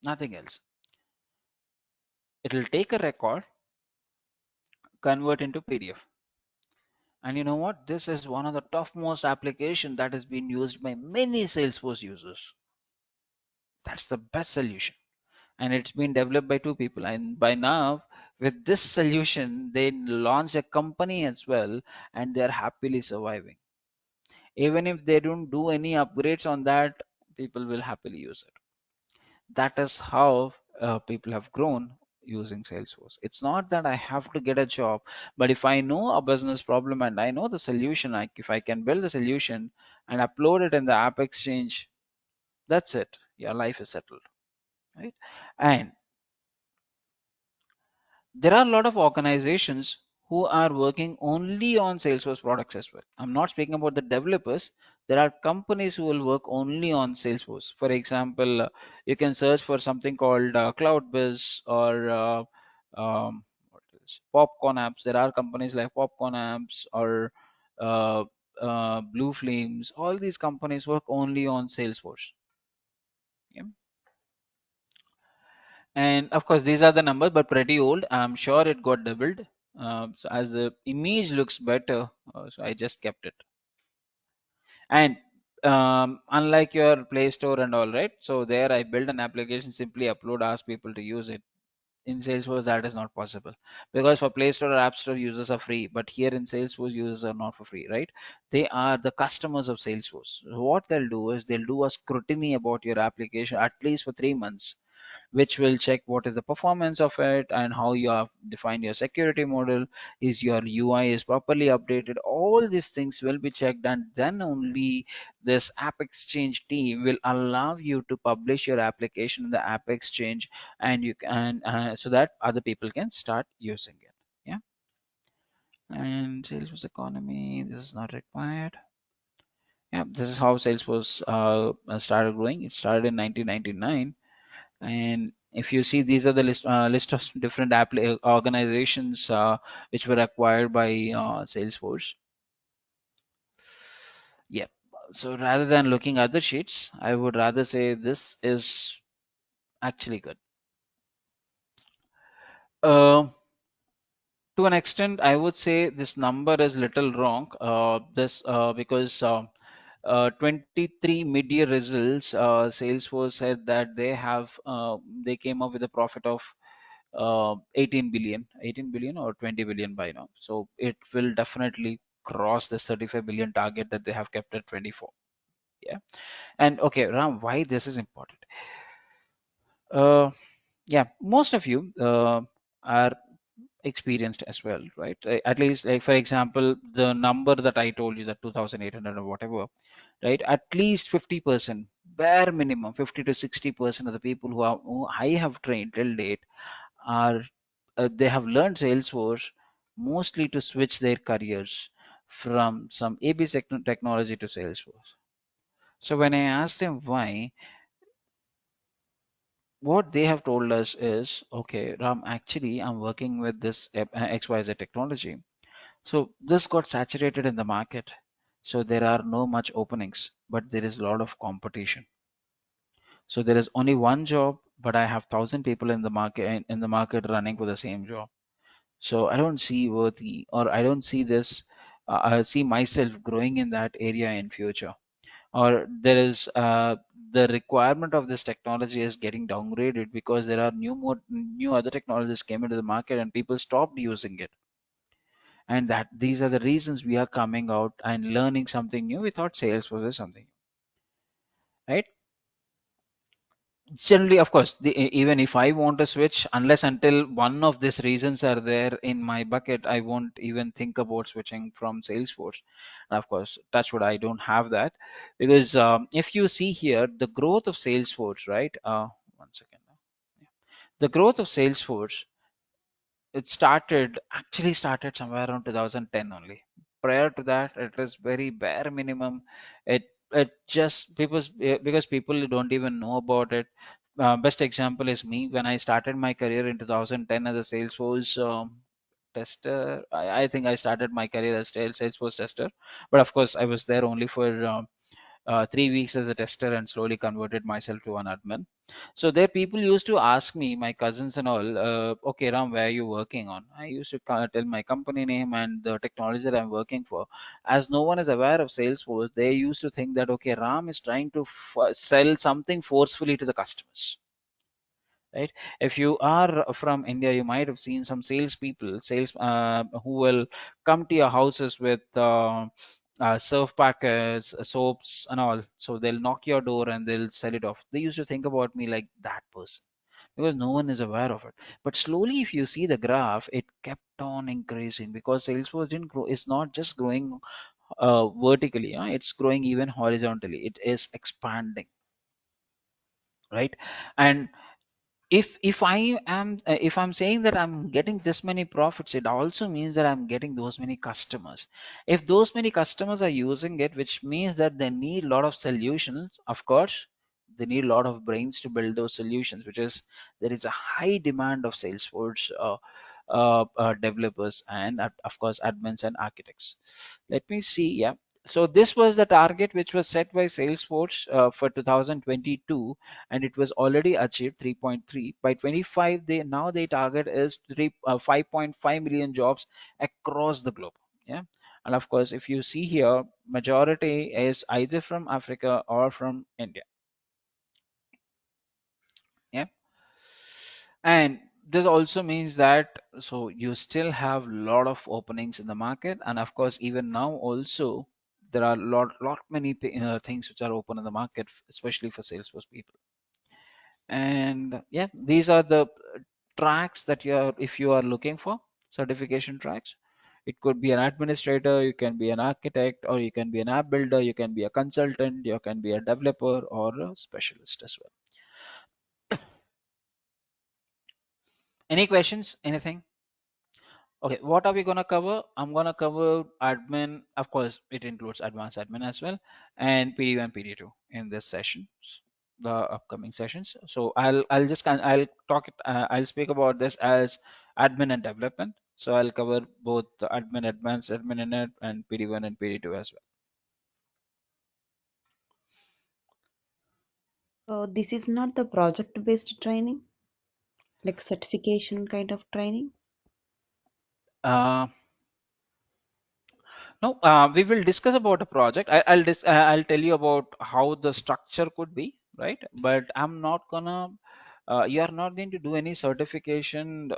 Speaker 2: Nothing else. It'll take a record, convert into PDF. And you know what? This is one of the topmost application that has been used by many Salesforce users. That's the best solution. And it's been developed by two people. And by now, with this solution, they launched a company as well, and they're happily surviving. Even if they don't do any upgrades on that, people will happily use it. That is how people have grown using Salesforce. It's not that I have to get a job, but if I know a business problem and I know the solution, like if I can build a solution and upload it in the App Exchange, that's it. Your life is settled, right? And there are a lot of organizations who are working only on Salesforce products as well. I'm not speaking about the developers. There are companies who will work only on Salesforce. For example, you can search for something called CloudBiz or what is Popcorn Apps. There are companies like Popcorn Apps or uh, Blue Flames. All these companies work only on Salesforce. Yeah. And of course, these are the numbers, but pretty old. I'm sure it got doubled. So as the image looks better, so I just kept it. And unlike your Play Store and all, right? So there I built an application, simply upload, ask people to use it. In Salesforce, that is not possible because for Play Store or App Store, users are free, but here in Salesforce, users are not for free, right? They are the customers of Salesforce. So what they'll do is they'll do a scrutiny about your application at least for 3 months, which will check what is the performance of it and how you have defined your security model, is your UI is properly updated. All these things will be checked, and then only this App Exchange team will allow you to publish your application in the App Exchange, and you can so that other people can start using it. Yeah. And Salesforce economy, this is not required. Yeah, this is how Salesforce started growing. It started in 1999. And if you see, these are the list of different organizations which were acquired by Salesforce. Yeah. So rather than looking at the sheets, I would rather say this is actually good. Uh, to an extent, I would say this number is little wrong. This because 23 mid-year results, Salesforce said that they came up with a profit of 18 billion or 20 billion by now. So it will definitely cross the 35 billion target that they have kept at 24. Yeah. And okay, Ram, why this is important? Uh, yeah, most of you are experienced as well, right? At least, like for example, the number that I told you, that 2,800 or whatever, right? At least 50%, bare minimum, 50 to 60% of the people who I have trained till date are they have learned Salesforce mostly to switch their careers from some technology to Salesforce. So when I asked them why, what they have told us is, okay, Ram, actually, I'm working with this XYZ technology. So this got saturated in the market. So there are no much openings, but there is a lot of competition. So there is only one job, but I have 1,000 people in the market running for the same job. So I don't see worthy, or I don't see this. I see myself growing in that area in future. Or there is the requirement of this technology is getting downgraded because there are new other technologies came into the market and people stopped using it. And that these are the reasons we are coming out and learning something new. We thought Salesforce is something, right? Generally, of course, even if I want to switch, unless until one of these reasons are there in my bucket, I won't even think about switching from Salesforce. And of course, touch wood, I don't have that, because if you see here the growth of Salesforce, right? One second. Yeah. The growth of Salesforce, it actually started somewhere around 2010 only. Prior to that, it is very bare minimum. It just because people don't even know about it. Best example is me when I started my career in 2010 as a Salesforce tester. I think I started my career as Salesforce tester, but of course I was there only for 3 weeks as a tester and slowly converted myself to an admin. So there, people used to ask me, my cousins and all, okay, Ram, where are you working on? I used to tell my company name and the technology that I'm working for. As no one is aware of Salesforce, they used to think that, okay, Ram is trying to sell something forcefully to the customers, right? If you are from India, you might have seen some sales who will come to your houses with surf packets, soaps, and all. So they'll knock your door and they'll sell it off. They used to think about me like that person because no one is aware of it. But slowly, if you see the graph, it kept on increasing because Salesforce didn't grow. It's not just growing vertically, it's growing even horizontally. It is expanding, right? And if I'm saying that I'm getting this many profits, it also means that I'm getting those many customers. If those many customers are using it, which means that they need a lot of solutions, of course they need a lot of brains to build those solutions, which is there is a high demand of Salesforce developers and of course admins and architects. Let me see. Yeah, so this was the target which was set by Salesforce for 2022, and it was already achieved 3.3. By 25, they target is 5.5 million jobs across the globe. Yeah, and of course, if you see here, majority is either from Africa or from India. Yeah, and this also means that so you still have a lot of openings in the market, and of course, even now also there are lot many things which are open in the market, especially for Salesforce people. And yeah, these are the tracks that if you are looking for certification tracks. It could be an administrator, you can be an architect, or you can be an app builder, you can be a consultant, you can be a developer or a specialist as well. Any questions, anything? Okay, what are we going to cover? I'm going to cover admin. Of course, it includes advanced admin as well, and PD1 and PD2 in this session, the upcoming sessions. So I'll talk it. I'll speak about this as admin and development. So I'll cover both the admin, advanced admin in it, and PD1 and PD2 as well.
Speaker 4: So this is not the project-based training, like certification kind of training.
Speaker 2: Uh, No, we will discuss about a project. I'll tell you about how the structure could be, right? But I'm not gonna. You are not going to do any certification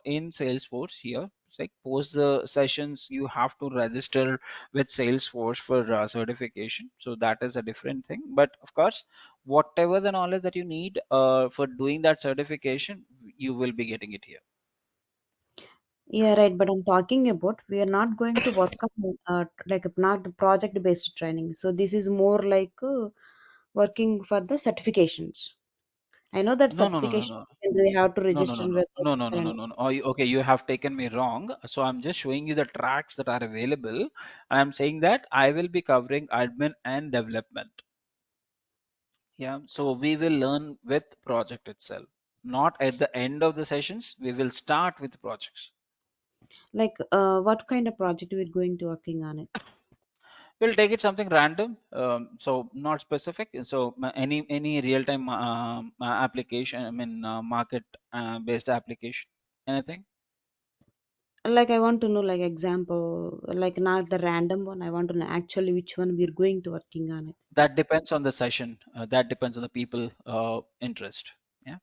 Speaker 2: in Salesforce here. It's like post the sessions, you have to register with Salesforce for certification. So that is a different thing. But of course, whatever the knowledge that you need for doing that certification, you will be getting it here.
Speaker 4: Yeah, right. But I'm talking about we are not going to work on like not the project-based training. So this is more like working for the certifications. I know that
Speaker 2: No, no, no, no,
Speaker 4: certification
Speaker 2: no.
Speaker 4: and we have to
Speaker 2: No, no,
Speaker 4: register
Speaker 2: no, no,
Speaker 4: with
Speaker 2: no, no,
Speaker 4: SSL
Speaker 2: no, no,
Speaker 4: and
Speaker 2: no, no. Oh, okay, you have taken me wrong. So I'm just showing you the tracks that are available. I'm saying that I will be covering admin and development. Yeah, so we will learn with project itself, not at the end of the sessions. We will start with projects.
Speaker 4: Like, what kind of project we're going to working on it?
Speaker 2: We'll take it something random, so not specific. So any real-time application, I mean market based application, anything.
Speaker 4: Like, I want to know like example, like not the random one. I want to know actually which one we're going to working on it.
Speaker 2: That depends on the session. That depends on the people interest. Yeah,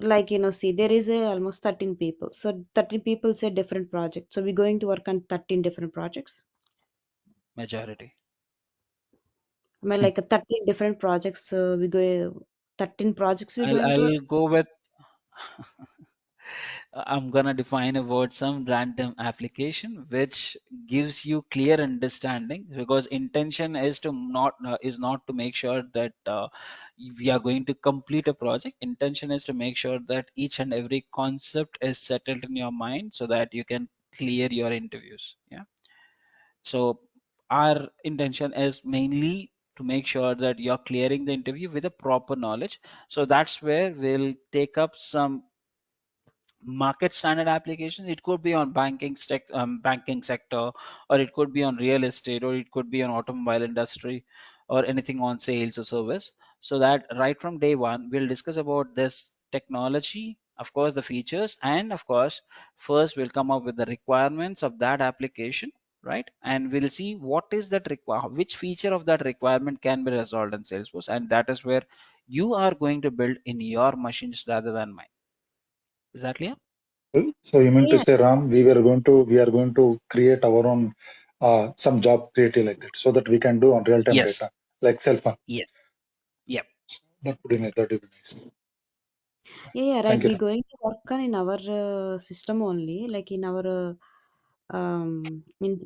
Speaker 4: Like, see, there is almost 13 people. So 13 people say different projects. So we're going to work on 13 different projects.
Speaker 2: majority.
Speaker 4: I mean, like 13 different projects. We go 13 projects we're going to work.
Speaker 2: I'll go with I'm gonna define a word, some random application which gives you clear understanding, because intention is to not to make sure that we are going to complete a project. Intention is to make sure that each and every concept is settled in your mind so that you can clear your interviews. Yeah. So our intention is mainly to make sure that you're clearing the interview with a proper knowledge. So that's where we'll take up some market standard applications. It could be on banking sector, or it could be on real estate, or it could be on automobile industry, or anything on sales or service. So that right from day one we'll discuss about this technology, of course the features, and of course first we'll come up with the requirements of that application, right? And we'll see what is that require, which feature of that requirement can be resolved in Salesforce, and that is where you are going to build in your machines rather than mine. Is that clear?
Speaker 3: So you mean to
Speaker 4: Yeah,
Speaker 3: say, Ram, we are going to create our own some job creative like that, so that we can do on real time data,
Speaker 2: Yes.
Speaker 3: like cell phone.
Speaker 2: Yes. Yep.
Speaker 3: That would be nice. That would be nice.
Speaker 4: yeah, right.
Speaker 3: Thank you,
Speaker 4: We're
Speaker 3: Ram.
Speaker 4: going to work on in our system only, like in our in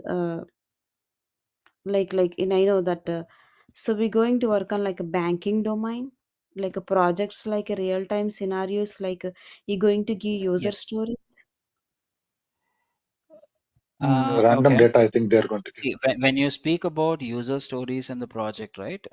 Speaker 4: like in I know that. So we're going to work on like a banking domain, like a projects like a real time scenarios, like you're going to give user
Speaker 2: Yes.
Speaker 4: story.
Speaker 3: Random
Speaker 2: Okay.
Speaker 3: data, I think they are going to give.
Speaker 2: See, when you speak about user stories in the project, right?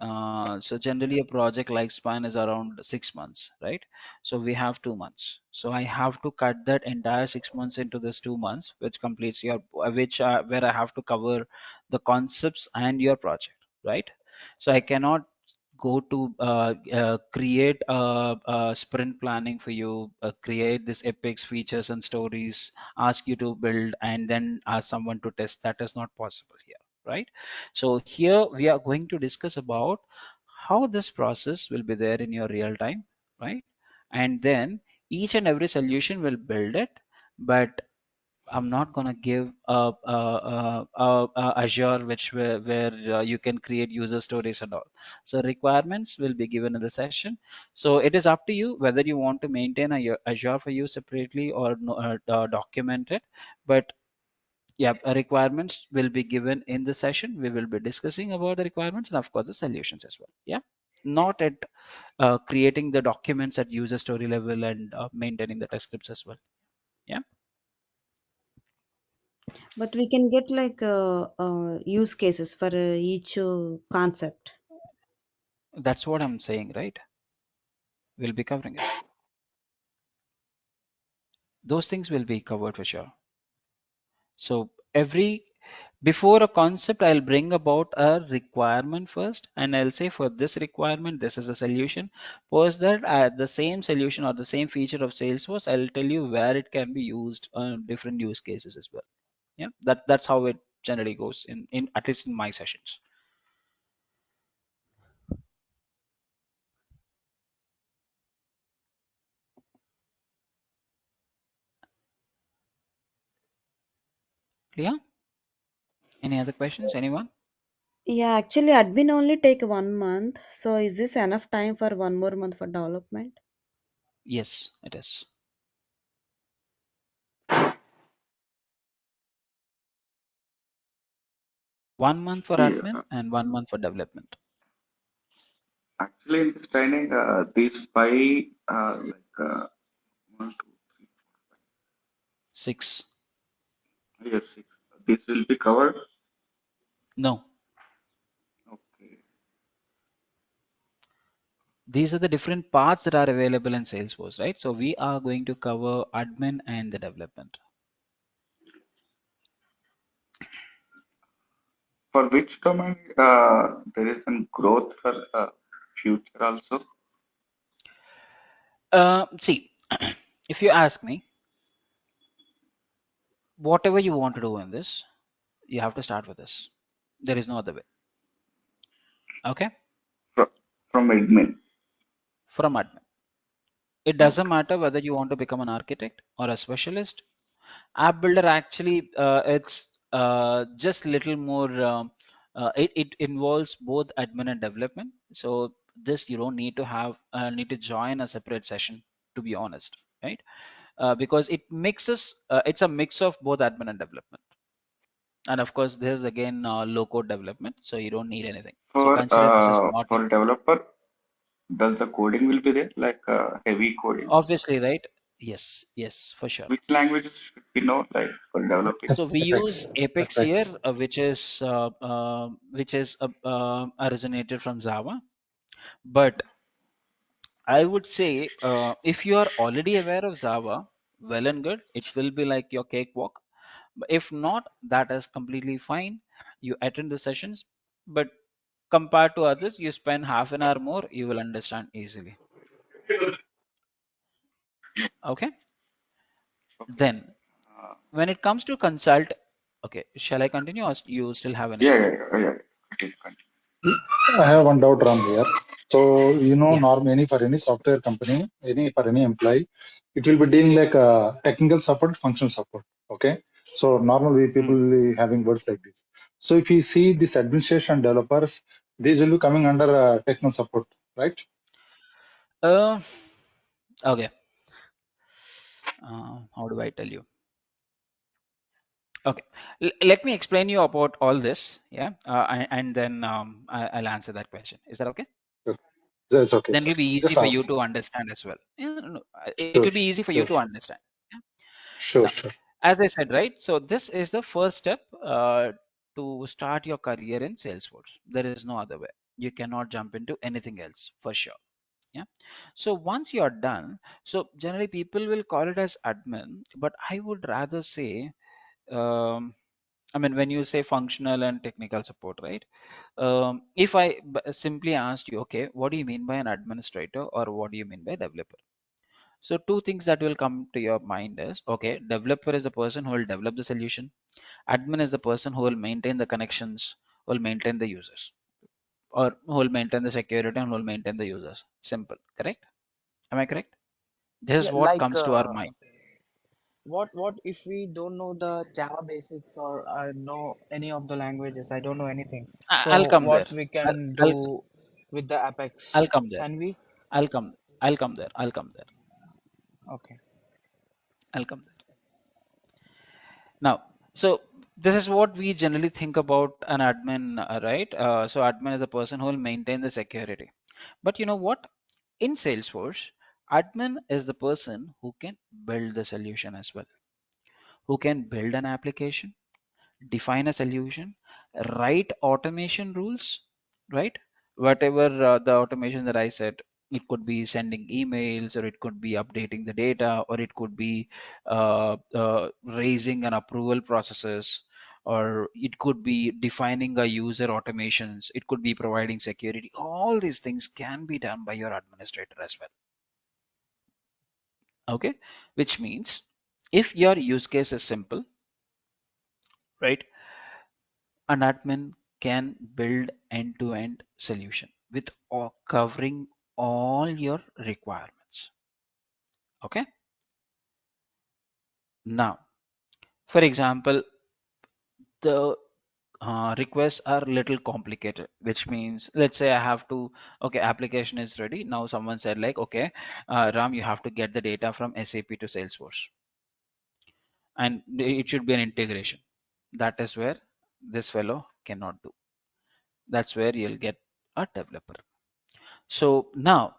Speaker 2: So generally a project lifespan is around 6 months, right? So we have 2 months. So I have to cut that entire 6 months into this 2 months, which completes your, which where I have to cover the concepts and your project, right? So I cannot go to create a sprint planning for you, create this epics features and stories, ask you to build, and then ask someone to test. That is not possible here, right? So here we are going to discuss about how this process will be there in your real time, right? And then each and every solution will build it, but I'm not gonna give a Azure where you can create user stories and all. So requirements will be given in the session. So it is up to you whether you want to maintain a Azure for you separately or document it. But yeah, requirements will be given in the session. We will be discussing about the requirements and of course the solutions as well. Yeah, not at creating the documents at user story level and maintaining the test scripts as well. Yeah,
Speaker 4: But we can get like use cases for each concept.
Speaker 2: that's what I'm saying, right? We'll be covering it. Those things will be covered for sure. So every before a concept, I'll bring about a requirement first, and I'll say for this requirement, this is a solution. Post that the same solution or the same feature of Salesforce, I'll tell you where it can be used on different use cases as well. Yeah, that's how it generally goes in at least in my sessions. Clear? Any other questions? Anyone?
Speaker 4: Yeah, actually, admin only take 1 month. So is this enough time for 1 more month for development?
Speaker 2: Yes, it is. 1 month for
Speaker 5: Yeah,
Speaker 2: admin and 1 month for development.
Speaker 5: actually, in this training, these five, one, two,
Speaker 2: 6.
Speaker 5: yes, six. This will be covered.
Speaker 2: No.
Speaker 5: Okay.
Speaker 2: These are the different paths that are available in Salesforce, right? So we are going to cover admin and the development.
Speaker 5: For which domain there is some growth for future also?
Speaker 2: See, if you ask me, whatever you want to do in this, you have to start with this. There is no other way. Okay?
Speaker 5: From, from admin.
Speaker 2: From admin. It doesn't
Speaker 5: Okay.
Speaker 2: matter whether you want to become an architect or a specialist. App builder actually, it's just little more. It involves both admin and development. So this you don't need to have need to join a separate session, to be honest, right? Because it mixes. It's a mix of both admin and development. And of course, there's again low code development, so you don't need anything. So consider this as not
Speaker 5: For developer, does the coding will be there like heavy coding?
Speaker 2: obviously, right? Yes, yes, for sure.
Speaker 5: Which languages should we know like for developing?
Speaker 2: So we use
Speaker 3: Apex.
Speaker 2: Apex here,
Speaker 3: Apex.
Speaker 2: which is originated from Java. But I would say if you are already aware of Java, well and good, it will be like your cakewalk. But if not, that is completely fine. You attend the sessions, but compared to others, you spend half an hour more, you will understand easily. Okay.
Speaker 5: Okay.
Speaker 2: Then
Speaker 5: Uh,
Speaker 2: when it comes to consult, okay, shall I continue or you still have
Speaker 5: yeah,
Speaker 2: anything?
Speaker 5: yeah, yeah, yeah. Continue, continue.
Speaker 3: I have one doubt around here. So,
Speaker 2: Yeah.
Speaker 3: any for any software company, for any employee, it will be dealing like technical support, functional support. Okay. So normally people
Speaker 2: Mm.
Speaker 3: will be having words like this. So if you see this administration developers, these will be coming under technical support, right?
Speaker 2: Uh, okay. How do I tell you? Okay. Let me explain you about all this. Yeah. And then I'll answer that question. Is that okay?
Speaker 3: Okay. That's okay.
Speaker 2: Then
Speaker 3: It's
Speaker 2: it'll
Speaker 3: okay.
Speaker 2: be easy
Speaker 3: Just
Speaker 2: for you
Speaker 3: ask.
Speaker 2: to understand as well. Yeah, no, no, it'll
Speaker 3: Sure,
Speaker 2: be easy for you
Speaker 3: sure,
Speaker 2: to understand. Yeah.
Speaker 3: sure,
Speaker 2: Now,
Speaker 3: sure.
Speaker 2: as I said, right? So this is the first step to start your career in Salesforce. There is no other way. You cannot jump into anything else for sure. Yeah. So once you are done, so generally people will call it as admin, but I would rather say, I mean, when you say functional and technical support, right? If I simply asked you, okay, what do you mean by an administrator or what do you mean by developer? So two things that will come to your mind is, okay, developer is the person who will develop the solution. Admin is the person who will maintain the connections, who will maintain the users, or who will maintain the security and who will maintain the users. Simple, correct? Am I correct? This is
Speaker 6: Yeah,
Speaker 2: what
Speaker 6: like
Speaker 2: comes to our mind.
Speaker 6: what if we don't know the Java basics or know any of the languages? I don't know anything.
Speaker 2: I'll
Speaker 6: So
Speaker 2: come there.
Speaker 6: what we
Speaker 2: I'll,
Speaker 6: can
Speaker 2: I'll,
Speaker 6: do with the Apex?
Speaker 2: I'll come there.
Speaker 6: Can we?
Speaker 2: I'll come. I'll come there. I'll come there.
Speaker 6: Okay.
Speaker 2: I'll come there. Now, so this is what we generally think about an admin, right? So admin is a person who will maintain the security. But you know what? In Salesforce, admin is the person who can build the solution as well, who can build an application, define a solution, write automation rules, right? Whatever the automation that I said, it could be sending emails, or it could be updating the data, or it could be raising an approval processes, or it could be defining a user automations, it could be providing security. All these things can be done by your administrator as well. Okay, which means if your use case is simple, right, an admin can build end-to-end solution with covering all your requirements. Okay. Now, for example, the requests are little complicated, which means let's say I have to, okay, application is ready. Now someone said like, okay, Ram, you have to get the data from SAP to Salesforce, and it should be an integration. That is where this fellow cannot do. That's where you'll get a developer. So now,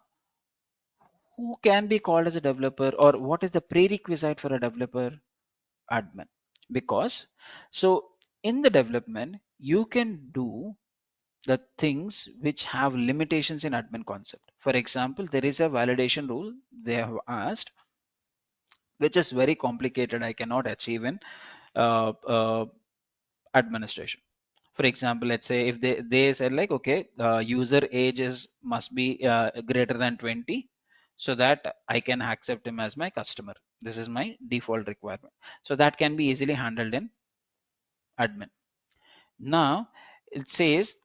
Speaker 2: who can be called as a developer, or what is the prerequisite for a developer? Admin. Because so in the development you can do the things which have limitations in admin concept. For example, there is a validation rule they have asked, which is very complicated. I cannot achieve in uh, uh, administration. For example, let's say if they said like, okay, user age is must be greater than 20, so that I can accept him as my customer. This is my default requirement. So that can be easily handled in admin. Now it says,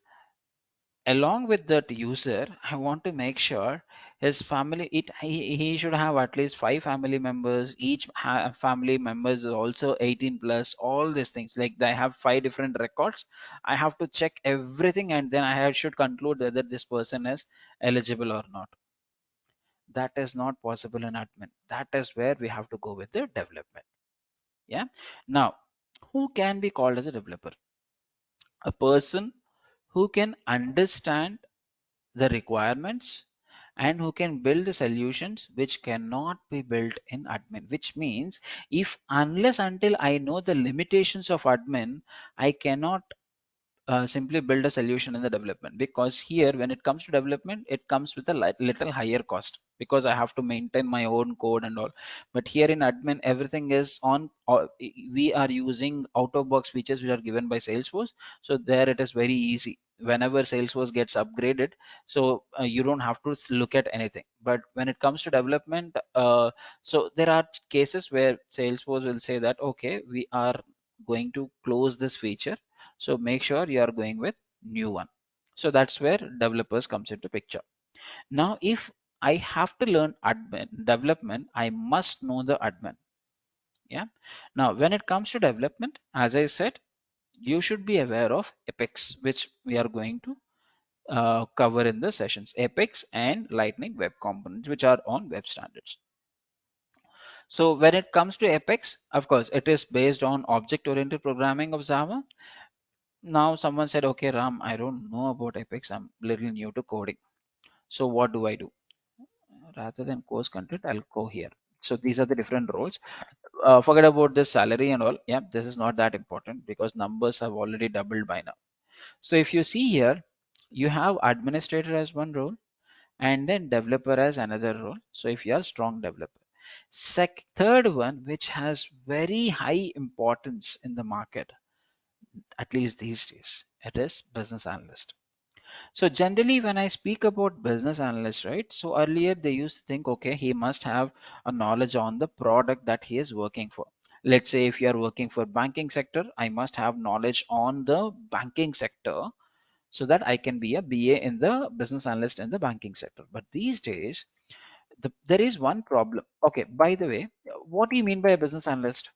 Speaker 2: along with that user, I want to make sure his family, he should have at least 5 family members. Each family members is also 18 plus. All these things, like they have 5 different records. I have to check everything, and then should conclude whether this person is eligible or not. That is not possible in admin. That is where we have to go with the development. Yeah. Now, who can be called as a developer? A person who can understand the requirements and who can build the solutions which cannot be built in admin. Which means, if unless until I know the limitations of admin, I cannot simply build a solution in the development, because here when it comes to development, it comes with a little higher cost, because I have to maintain my own code and all. But here in admin, everything is on, we are using out of box features which are given by Salesforce. So there it is very easy whenever Salesforce gets upgraded. So you don't have to look at anything. But when it comes to development, so there are cases where Salesforce will say that, okay, we are going to close this feature, so make sure you are going with new one. So that's where developers comes into picture. Now, if I have to learn admin development, I must know the admin. Yeah. Now, when it comes to development, as I said, you should be aware of Apex, which we are going to cover in the sessions. Apex and Lightning Web Components, which are on web standards. So when it comes to Apex, of course, it is based on object-oriented programming of Java. Now someone said, okay, Ram, I don't know about Apex. I'm little new to coding. So what do I do? Rather than course content, I'll go here. So these are the different roles. Forget about this salary and all. Yeah, this is not that important because numbers have already doubled by now. So if you see here, you have administrator as one role and then developer as another role. So if you are strong developer. Third one, which has very high importance in the market, at least these days, it is business analyst. So generally, when I speak about business analyst, right? So earlier they used to think, okay, he must have a knowledge on the product that he is working for. Let's say if you are working for banking sector, I must have knowledge on the banking sector so that I can be a BA in the business analyst in the banking sector. But these days, there is one problem. Okay, by the way, what do you mean by a business analyst?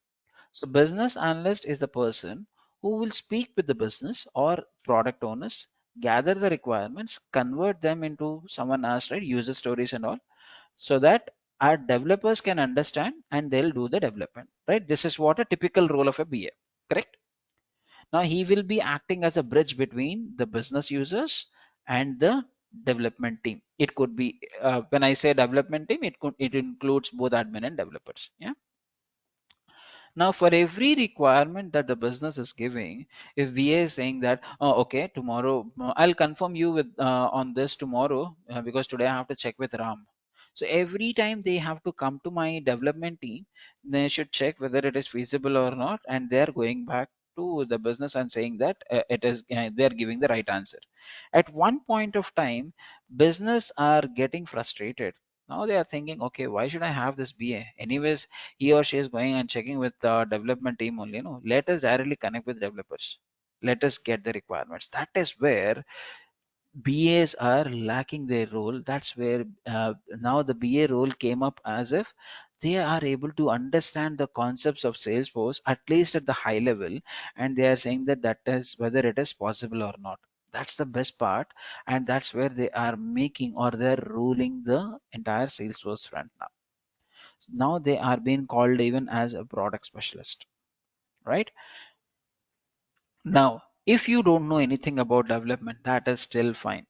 Speaker 2: So business analyst is the person who will speak with the business or product owners, gather the requirements, convert them into someone else, right? User stories and all, so that our developers can understand and they'll do the development, right? This is what a typical role of a BA, correct? Now he will be acting as a bridge between the business users and the development team. It could be when I say development team, it includes both admin and developers. Yeah. Now, for every requirement that the business is giving, if VA is saying that, oh, okay, tomorrow I'll confirm you with on this tomorrow because today I have to check with Ram. So every time they have to come to my development team, they should check whether it is feasible or not, and they're going back to the business and saying that it is they're giving the right answer. At one point of time, business are getting frustrated. Now they are thinking, okay, why should I have this BA? Anyways, he or she is going and checking with the development team only. Let us directly connect with developers. Let us get the requirements. That is where BAs are lacking their role. That's where now the BA role came up, as if they are able to understand the concepts of Salesforce at least at the high level, and they are saying that that is whether it is possible or not. That's the best part, and that's where they are making or they're ruling the entire Salesforce front now. Now they are being called even as a product specialist, right? Now, if you don't know anything about development, that is still fine.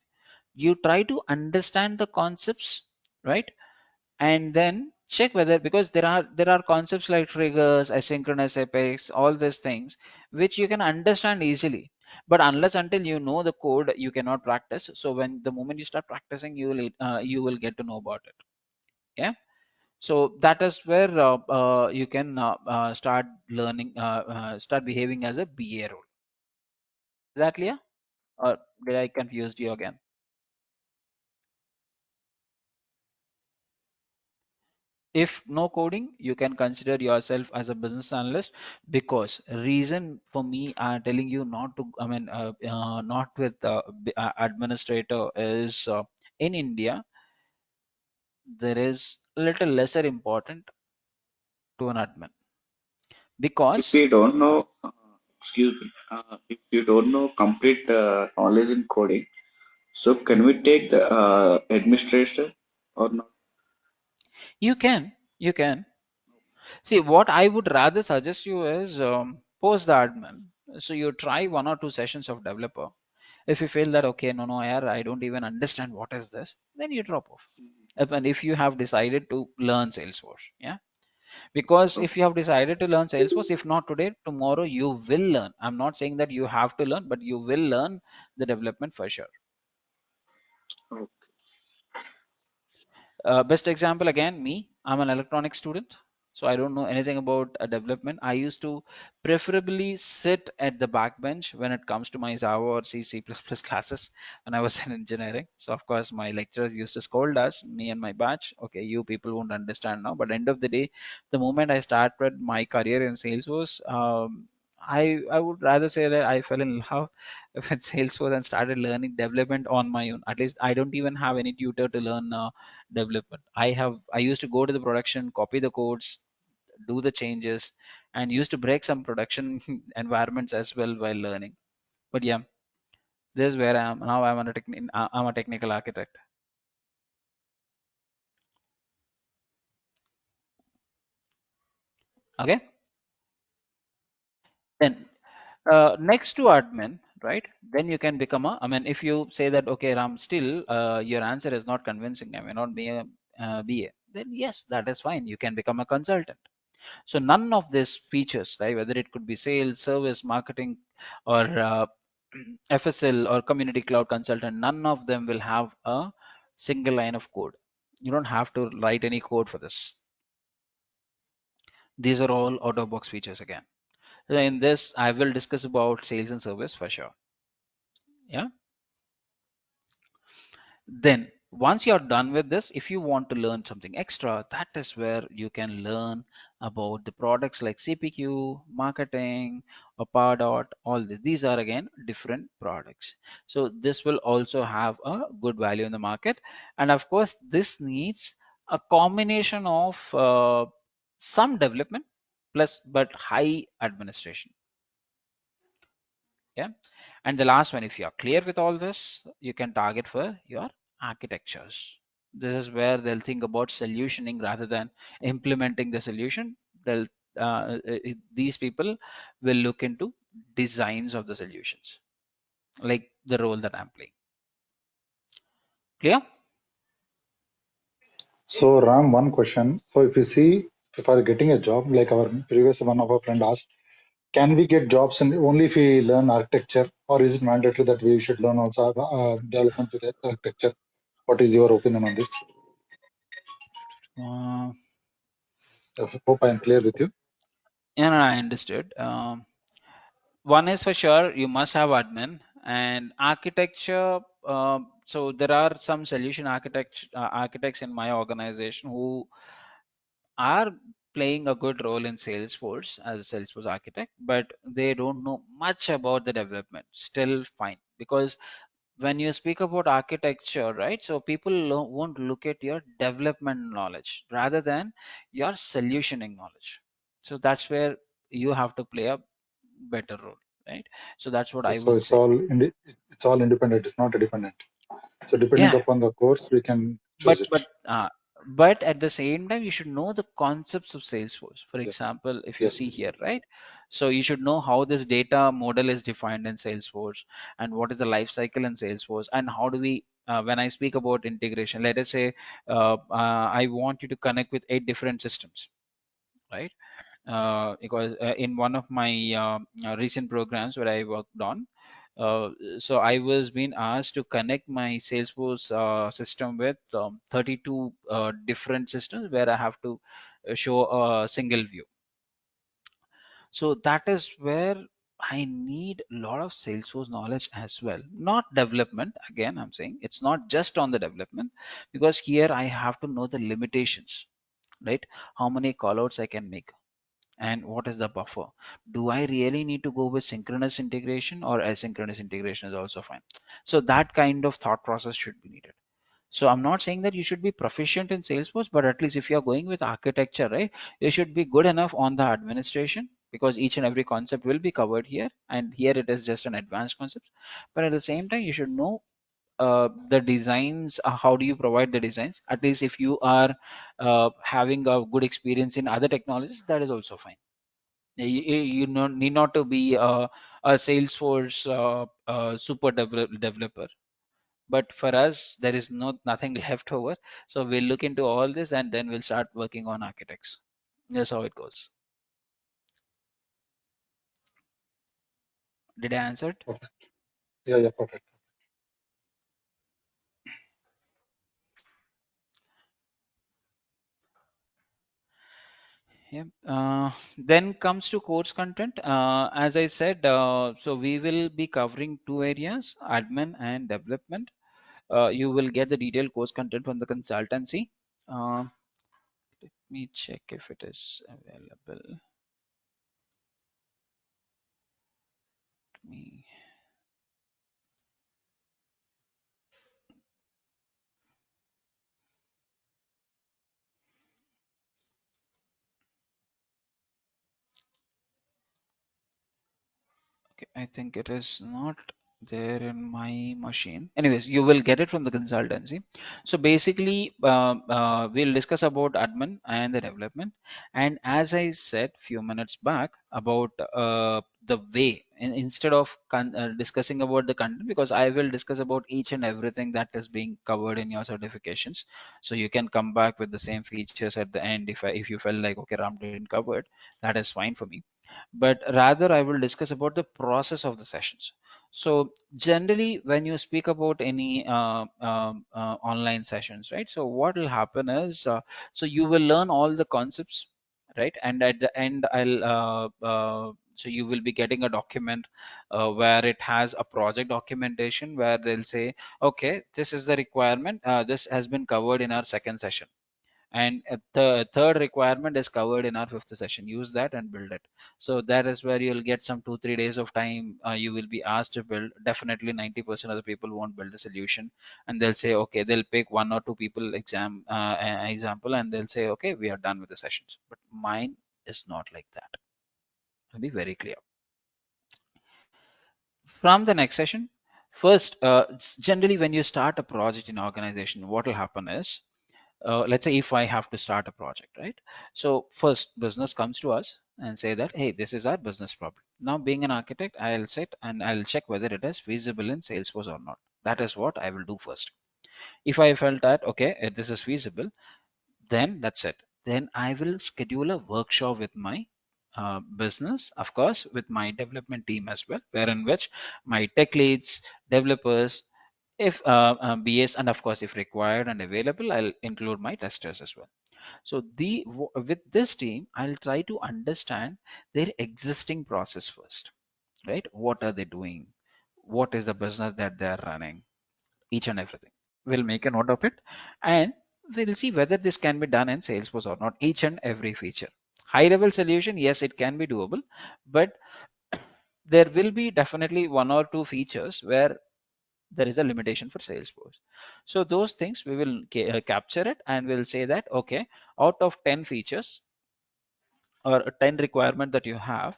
Speaker 2: You try to understand the concepts, right? And then check whether, because there are concepts like triggers, asynchronous epics, all these things which you can understand easily. But unless until you know the code, you cannot practice. So when the moment you start practicing, you will get to know about it. Yeah. So that is where you can start learning, start behaving as a BA role. Is that clear, or did I confuse you again? If no coding, you can consider yourself as a business analyst, because reason for me telling you not to, not with administrator is, in India there is a little lesser important to an admin,
Speaker 5: If we
Speaker 2: because
Speaker 5: don't know, excuse me, if you don't know complete knowledge in coding, so can we take the administration or not?
Speaker 2: you can see, what I would rather suggest you is, post the admin. So you try 1 or 2 sessions of developer. If you feel that okay, no, yaar, I don't even understand what is this, then you drop off. And if you have decided to learn Salesforce, yeah, because
Speaker 5: Okay.
Speaker 2: if you have decided to learn Salesforce, if not today, tomorrow you will learn. I'm not saying that you have to learn, but you will learn the development for sure.
Speaker 5: Okay.
Speaker 2: Best example again, me. I'm an electronics student, so I don't know anything about development. I used to preferably sit at the back bench when it comes to my Java or C++ classes when I was in engineering. So of course my lecturers used to scold us, me and my batch. Okay, you people won't understand now, but end of the day, the moment I started my career in Salesforce, I would rather say that I fell in love with Salesforce and started learning development on my own. At least I don't even have any tutor to learn development. I used to go to the production, copy the codes, do the changes, and used to break some production environments as well while learning. But yeah, this is where I am now. I'm a technical architect. Okay. Then next to admin, right, then you can become a, I mean, if you say that okay, Ram, still your answer is not convincing, I may not be a BA, then yes, that is fine, you can become a consultant. So none of these features, right, whether it could be sales, service, marketing, or FSL or community cloud consultant, none of them will have a single line of code. You don't have to write any code for this. These are all out of box features again. So in this, I will discuss about sales and service for sure. Yeah. Then once you're done with this, if you want to learn something extra, that is where you can learn about the products like CPQ, marketing, or Pardot. All this. These are again different products. So this will also have a good value in the market. And of course, this needs a combination of some development plus but high administration. Yeah. And the last one, if you are clear with all this, you can target for your architectures. This is where they'll think about solutioning rather than implementing the solution. They'll these people will look into designs of the solutions, like the role that I'm playing. Clear?
Speaker 3: So Ram, one question. So if you see, if I'm getting a job, like our previous one of our friend asked, can we get jobs only if we learn architecture, or is it mandatory that we should learn also development with architecture? What is your opinion on this?
Speaker 2: Uh,
Speaker 3: I hope I am clear with you.
Speaker 2: yeah, no, I understood. One is for sure you must have admin and architecture. So there are some solution architects in my organization who are playing a good role in Salesforce as a Salesforce architect, but they don't know much about the development. Still fine, because when you speak about architecture, right? So people won't look at your development knowledge rather than your solutioning knowledge. So that's where you have to play a better role, right? So that's what
Speaker 3: Okay,
Speaker 2: I
Speaker 3: so
Speaker 2: would
Speaker 3: it's
Speaker 2: say.
Speaker 3: all it's all independent. It's not a dependent. So depending
Speaker 2: Yeah,
Speaker 3: upon the course, we can
Speaker 2: but
Speaker 3: choose it.
Speaker 2: but uh, but at the same time you should know the concepts of Salesforce. For
Speaker 3: Yes,
Speaker 2: example, if you
Speaker 3: yes.
Speaker 2: see here, right, so you should know how this data model is defined in Salesforce, and what is the life cycle in Salesforce, and how do we when I speak about integration, let us say I want you to connect with 8 different systems, right? Because in one of my recent programs where I worked on, So I was being asked to connect my Salesforce system with 32 different systems where I have to show a single view. So that is where I need a lot of Salesforce knowledge as well. Not development. Again, I'm saying it's not just on the development, because here I have to know the limitations, right? How many callouts I can make and what is the buffer. Do I really need to go with synchronous integration, or asynchronous integration is also fine? So that kind of thought process should be needed. So I'm not saying that you should be proficient in Salesforce, but at least if you're going with architecture, right, you should be good enough on the administration, because each and every concept will be covered here. And here it is just an advanced concept. But at the same time, you should know the designs. How do you provide the designs? At least if you are having a good experience in other technologies, that is also fine. You need not to be a Salesforce super developer. But for us, there is nothing left over. So we'll look into all this and then we'll start working on architects. That's how it goes. Did I answer it?
Speaker 3: Perfect. Yeah, yeah, perfect.
Speaker 2: Yeah. Then comes to course content. As I said, so we will be covering two areas, admin and development. You will get the detailed course content from the consultancy. Let me check if it is available. Let me Okay, I think it is not there in my machine. Anyways, you will get it from the consultancy. So basically, we'll discuss about admin and the development. And as I said few minutes back about the way, instead of discussing about the content, because I will discuss about each and everything that is being covered in your certifications. So you can come back with the same features at the end. If you felt like, okay, Ram didn't cover it, that is fine for me. But rather I will discuss about the process of the sessions. So generally, when you speak about any online sessions, right, so what will happen is, so you will learn all the concepts, right, and at the end so you will be getting a document where it has a project documentation where they'll say, okay, this is the requirement, this has been covered in our second session, and the third requirement is covered in our fifth session. Use that and build it. So that is where you'll get some 2-3 days of time. You will be asked to build. Definitely 90% of the people won't build the solution, and they'll say, okay, they'll pick 1 or 2 people example, and they'll say, okay, we are done with the sessions. But mine is not like that. I'll be very clear. From the next session, first, generally when you start a project in organization, what will happen is, let's say if I have to start a project, right? So first business comes to us and say that, hey, this is our business problem. Now being an architect, I'll sit and I'll check whether it is feasible in Salesforce or not. That is what I will do first. If I felt that, okay, this is feasible, then that's it. Then I will schedule a workshop with my business, of course, with my development team as well, wherein which my tech leads, developers, if BS, and of course if required and available, I'll include my testers as well. So with this team, I'll try to understand their existing process first, right? What are they doing? What is the business that they're running? Each and everything. We'll make a note of it, and we'll see whether this can be done in Salesforce or not. Each and every feature. High level solution, yes, it can be doable, but there will be definitely 1 or 2 features where there is a limitation for Salesforce. So those things we will capture it, and we'll say that, okay, out of 10 features or 10 requirement that you have,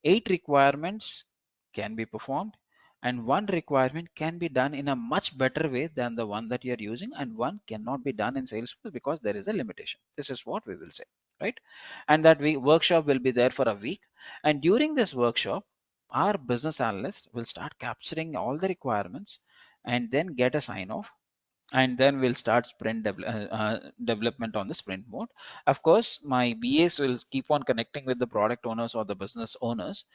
Speaker 2: 8 requirements can be performed, and 1 requirement can be done in a much better way than the one that you're using, and one cannot be done in Salesforce because there is a limitation. This is what we will say, right? And that workshop will be there for a week, and during this workshop, our business analyst will start capturing all the requirements and then get a sign off, and then we'll start development on the sprint mode. Of course, my BAs will keep on connecting with the product owners or the business owners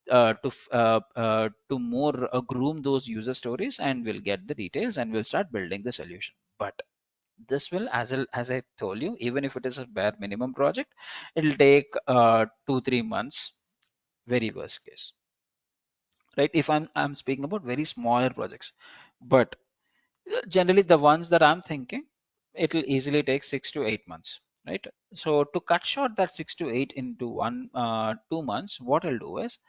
Speaker 2: to more groom those user stories, and we'll get the details and we'll start building the solution. But this will, as I told you, even if it is a bare minimum project, it'll take 2-3 months, very worst case, right? If I'm speaking about very smaller projects. But generally the ones that I'm thinking, it'll easily take 6 to 8 months, right? So to cut short that 6 to 8 into 2 months, what I'll do is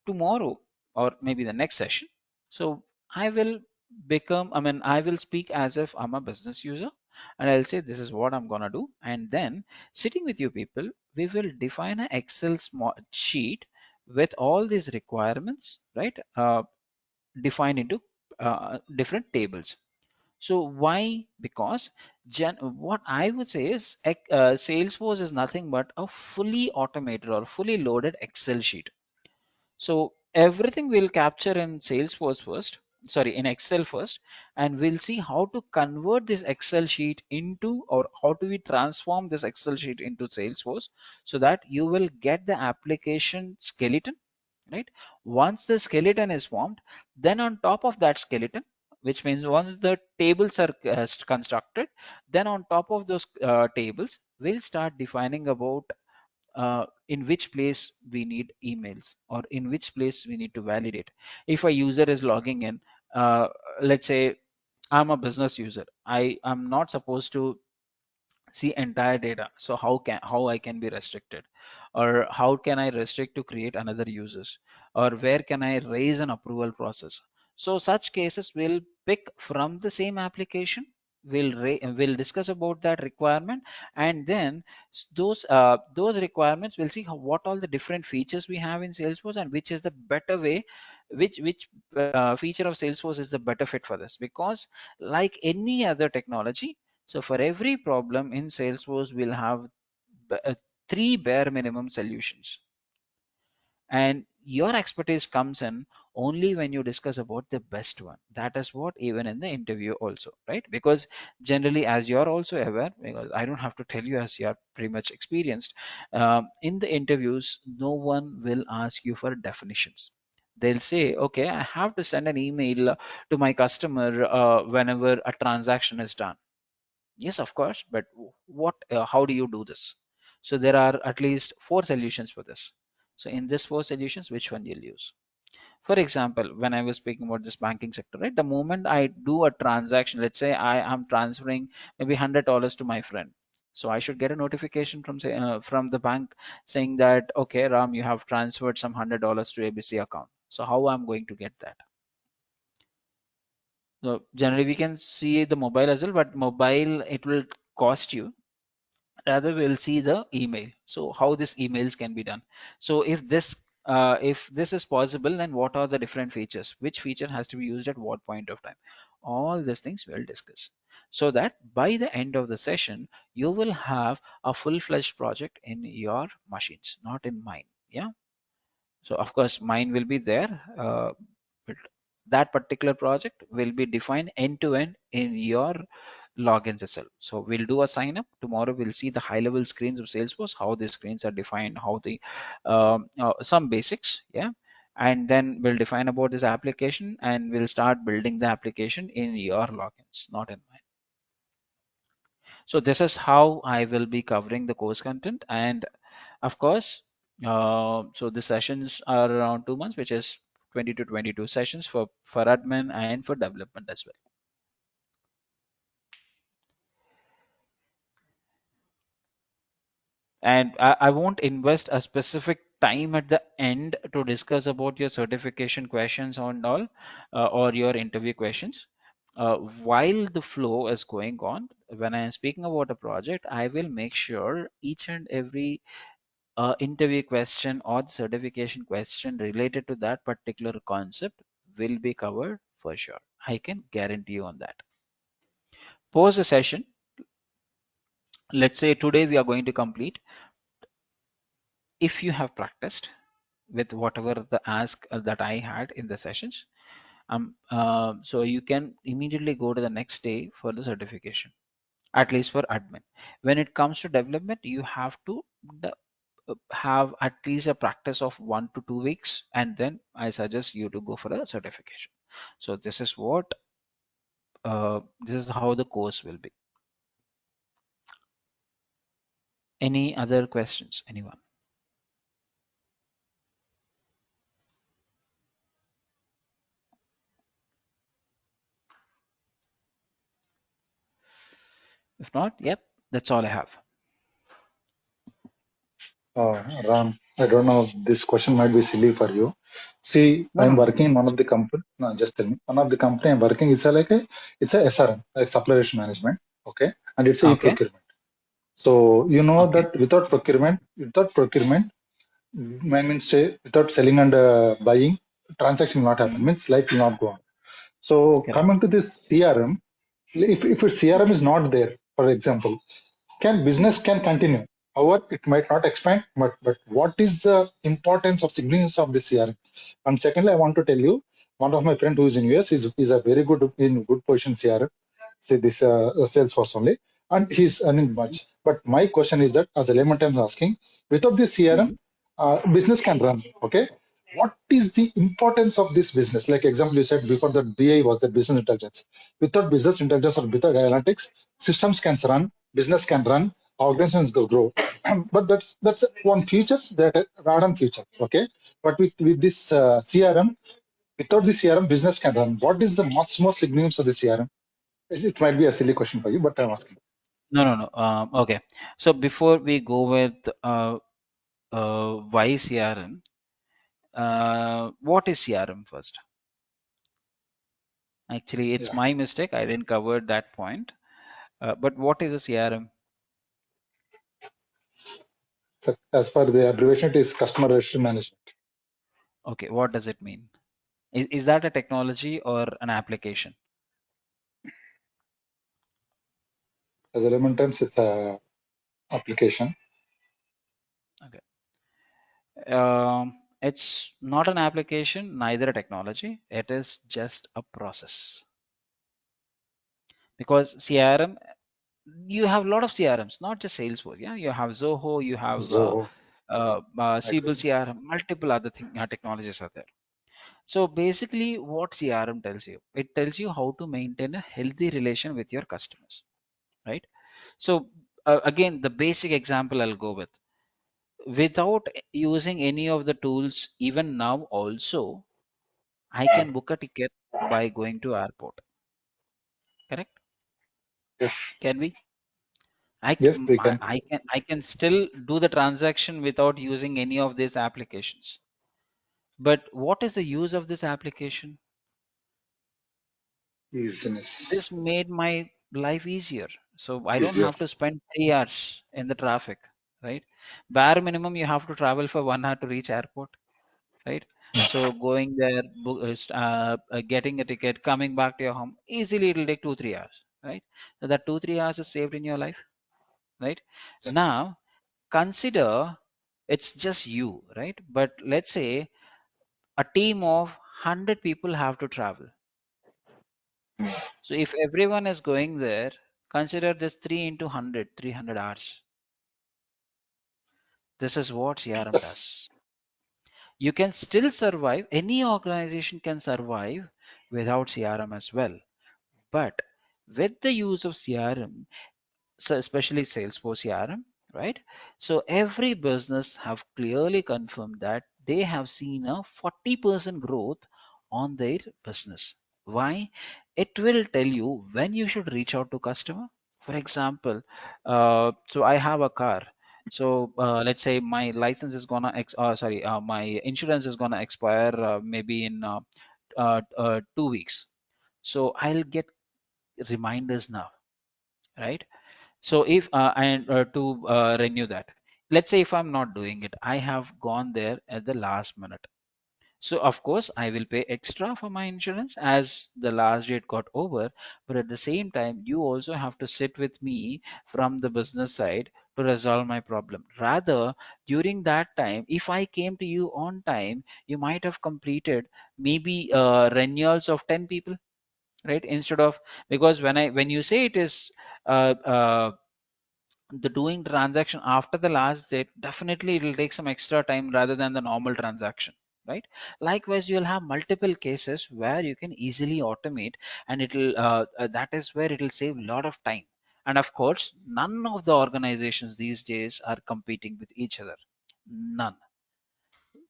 Speaker 2: tomorrow or maybe the next session, so I will I will speak as if I'm a business user, and I'll say this is what I'm gonna do, and then sitting with you people, we will define an Excel small sheet with all these requirements, right? Defined into different tables. So why? Because what I would say is Salesforce is nothing but a fully automated or fully loaded Excel sheet. So everything we'll capture in Salesforce first, sorry, in Excel first, and we'll see how to convert this Excel sheet into, or how do we transform this Excel sheet into Salesforce, so that you will get the application skeleton, right? Once the skeleton is formed, then on top of that skeleton, which means once the tables are constructed, then on top of those tables, we'll start defining about in which place we need emails, or in which place we need to validate. If a user is logging in, uh, let's say I'm a business user, I am not supposed to see entire data. So how I can be restricted, or how can I restrict to create another users, or where can I raise an approval process? So such cases will pick from the same application. We'll discuss about that requirement, and then those requirements, we'll see what all the different features we have in Salesforce, and which is the better way, which feature of Salesforce is the better fit for this. Because like any other technology, so for every problem in Salesforce, we'll have b- uh, three bare minimum solutions. And your expertise comes in only when you discuss about the best one. That is what even in the interview also, right? Because generally, as you're also aware, because I don't have to tell you, as you're pretty much experienced, in the interviews, no one will ask you for definitions. They'll say, okay, I have to send an email to my customer whenever a transaction is done. Yes, of course, but how do you do this? So there are at least four solutions for this. So in this four solutions, which one you'll use? For example, when I was speaking about this banking sector, right? The moment I do a transaction, let's say I am transferring maybe $100 to my friend. So I should get a notification from the bank saying that, okay, Ram, you have transferred some $100 to ABC account. So how I'm going to get that? So generally we can see the mobile as well, but mobile, it will cost you. Rather we'll see the email, so how this emails can be done. So if this is possible, then what are the different features, which feature has to be used at what point of time? All these things we'll discuss, so that by the end of the session you will have a full-fledged project in your machines, not in mine. Yeah. So of course mine will be there, but that particular project will be defined end to end in your logins itself. So we'll do a sign up tomorrow. We'll see the high level screens of Salesforce, how the screens are defined, how the some basics. Yeah. And then we'll define about this application, and we'll start building the application in your logins, not in mine. So this is how I will be covering the course content. And of course, so the sessions are around 2 months, which is 20 to 22 sessions for admin and for development as well. And I won't invest a specific time at the end to discuss about your certification questions and all, or your interview questions. While the flow is going on, when I am speaking about a project, I will make sure each and every interview question or the certification question related to that particular concept will be covered for sure. I can guarantee you on that. Pose a session. Let's say today we are going to complete. If you have practiced with whatever the ask that I had in the sessions, so you can immediately go to the next day for the certification, at least for admin. When it comes to development, you have to have at least a practice of 1 to 2 weeks, and then I suggest you to go for a certification. So this is how the course will be. Any other questions, anyone? If not, yep, that's all I have.
Speaker 3: Ram, I don't know, this question might be silly for you. See,
Speaker 2: No, no,
Speaker 3: I'm
Speaker 2: no.
Speaker 3: working in one of the company. No, just tell me. One of the company I'm working is it's a SRM, like supply relation management. Okay. And it's a
Speaker 2: Okay,
Speaker 3: e-procurement. So you know
Speaker 2: okay.
Speaker 3: that without procurement, means say without selling and buying, transaction will not happen.
Speaker 2: Mhm.
Speaker 3: Means life will not go on. So
Speaker 2: Correct.
Speaker 3: coming to this CRM, if a CRM is not there, for example, can
Speaker 2: Mhm.
Speaker 3: business can continue. However, it might not expand, but what is the importance of significance of this CRM? And secondly, I want to tell you, one of my friend who is in US is a very good in good position CRM, say this Salesforce only, and he's earning
Speaker 2: Mhm.
Speaker 3: much. But my question is that, as a layman I'm asking, without this CRM,
Speaker 2: Mhm.
Speaker 3: business can run. Okay, what is the importance of this business? Like example, you said before that BI was the business intelligence. Without business intelligence or without analytics, systems can run, business can run, organizations go grow. But that's one feature, that radon feature. Okay, but with this CRM, without the CRM, business can run. What is the much more significance of the CRM? It might be a silly question for you, but I'm asking.
Speaker 2: No, no, no. Okay. So before we go with why CRM, what is CRM first? Actually, it's
Speaker 3: Yeah.
Speaker 2: my mistake. I didn't cover that point. But what is a CRM?
Speaker 3: So as per the abbreviation, it is customer relationship management.
Speaker 2: Okay, what does it mean? Is that a technology or an application?
Speaker 3: As a layman terms, it's a application.
Speaker 2: Okay. It's not an application, neither a technology. It is just a process. Because CRM, you have a lot of CRMs, not just Salesforce. Yeah, you have Zoho, you have
Speaker 3: Zoho,
Speaker 2: Siebel
Speaker 3: Microsoft.
Speaker 2: CRM, multiple other technologies are there. So basically, what CRM tells you, it tells you how to maintain a healthy relation with your customers, right? So again, the basic example I'll go with. Without using any of the tools, even now also, I can book a ticket by going to airport. Correct?
Speaker 3: Yes,
Speaker 2: Can we?
Speaker 3: yes, we can.
Speaker 2: I can still do the transaction without using any of these applications. But what is the use of this application?
Speaker 3: Business
Speaker 2: This made my life easier. So I don't
Speaker 3: easier.
Speaker 2: have to spend 3 hours in the traffic, right? Bare minimum, you have to travel for 1 hour to reach airport, right? So going there, getting a ticket, coming back to your home, easily it'll take 2 3 hours, right? So that 2 3 hours is saved in your life, right?
Speaker 3: Yeah.
Speaker 2: Now consider it's just you, right? But let's say a team of 100 people have to travel. So if everyone is going there, consider this 3 into 100, 300 hours. This is what CRM
Speaker 3: Yes.
Speaker 2: does. You can still survive, any organization can survive without CRM as well. But with the use of CRM, so especially Salesforce CRM, right? So every business have clearly confirmed that they have seen a 40% growth on their business. Why? It will tell you when you should reach out to customer. For example, so I have a car. So let's say my license is gonna my insurance is gonna expire maybe in 2 weeks. So I'll get reminders now, right? So if and to renew that, let's say if I'm not doing it, I have gone there at the last minute. So of course I will pay extra for my insurance as the last date got over. But at the same time, you also have to sit with me from the business side to resolve my problem. Rather, during that time, if I came to you on time, you might have completed maybe renewals of 10 people, right? Instead of, because when you say it is uh, uh, the doing transaction after the last date, definitely it will take some extra time rather than the normal transaction, right? Likewise, you'll have multiple cases where you can easily automate, and that is where it will save a lot of time. And of course, none of the organizations these days are competing with each other, none.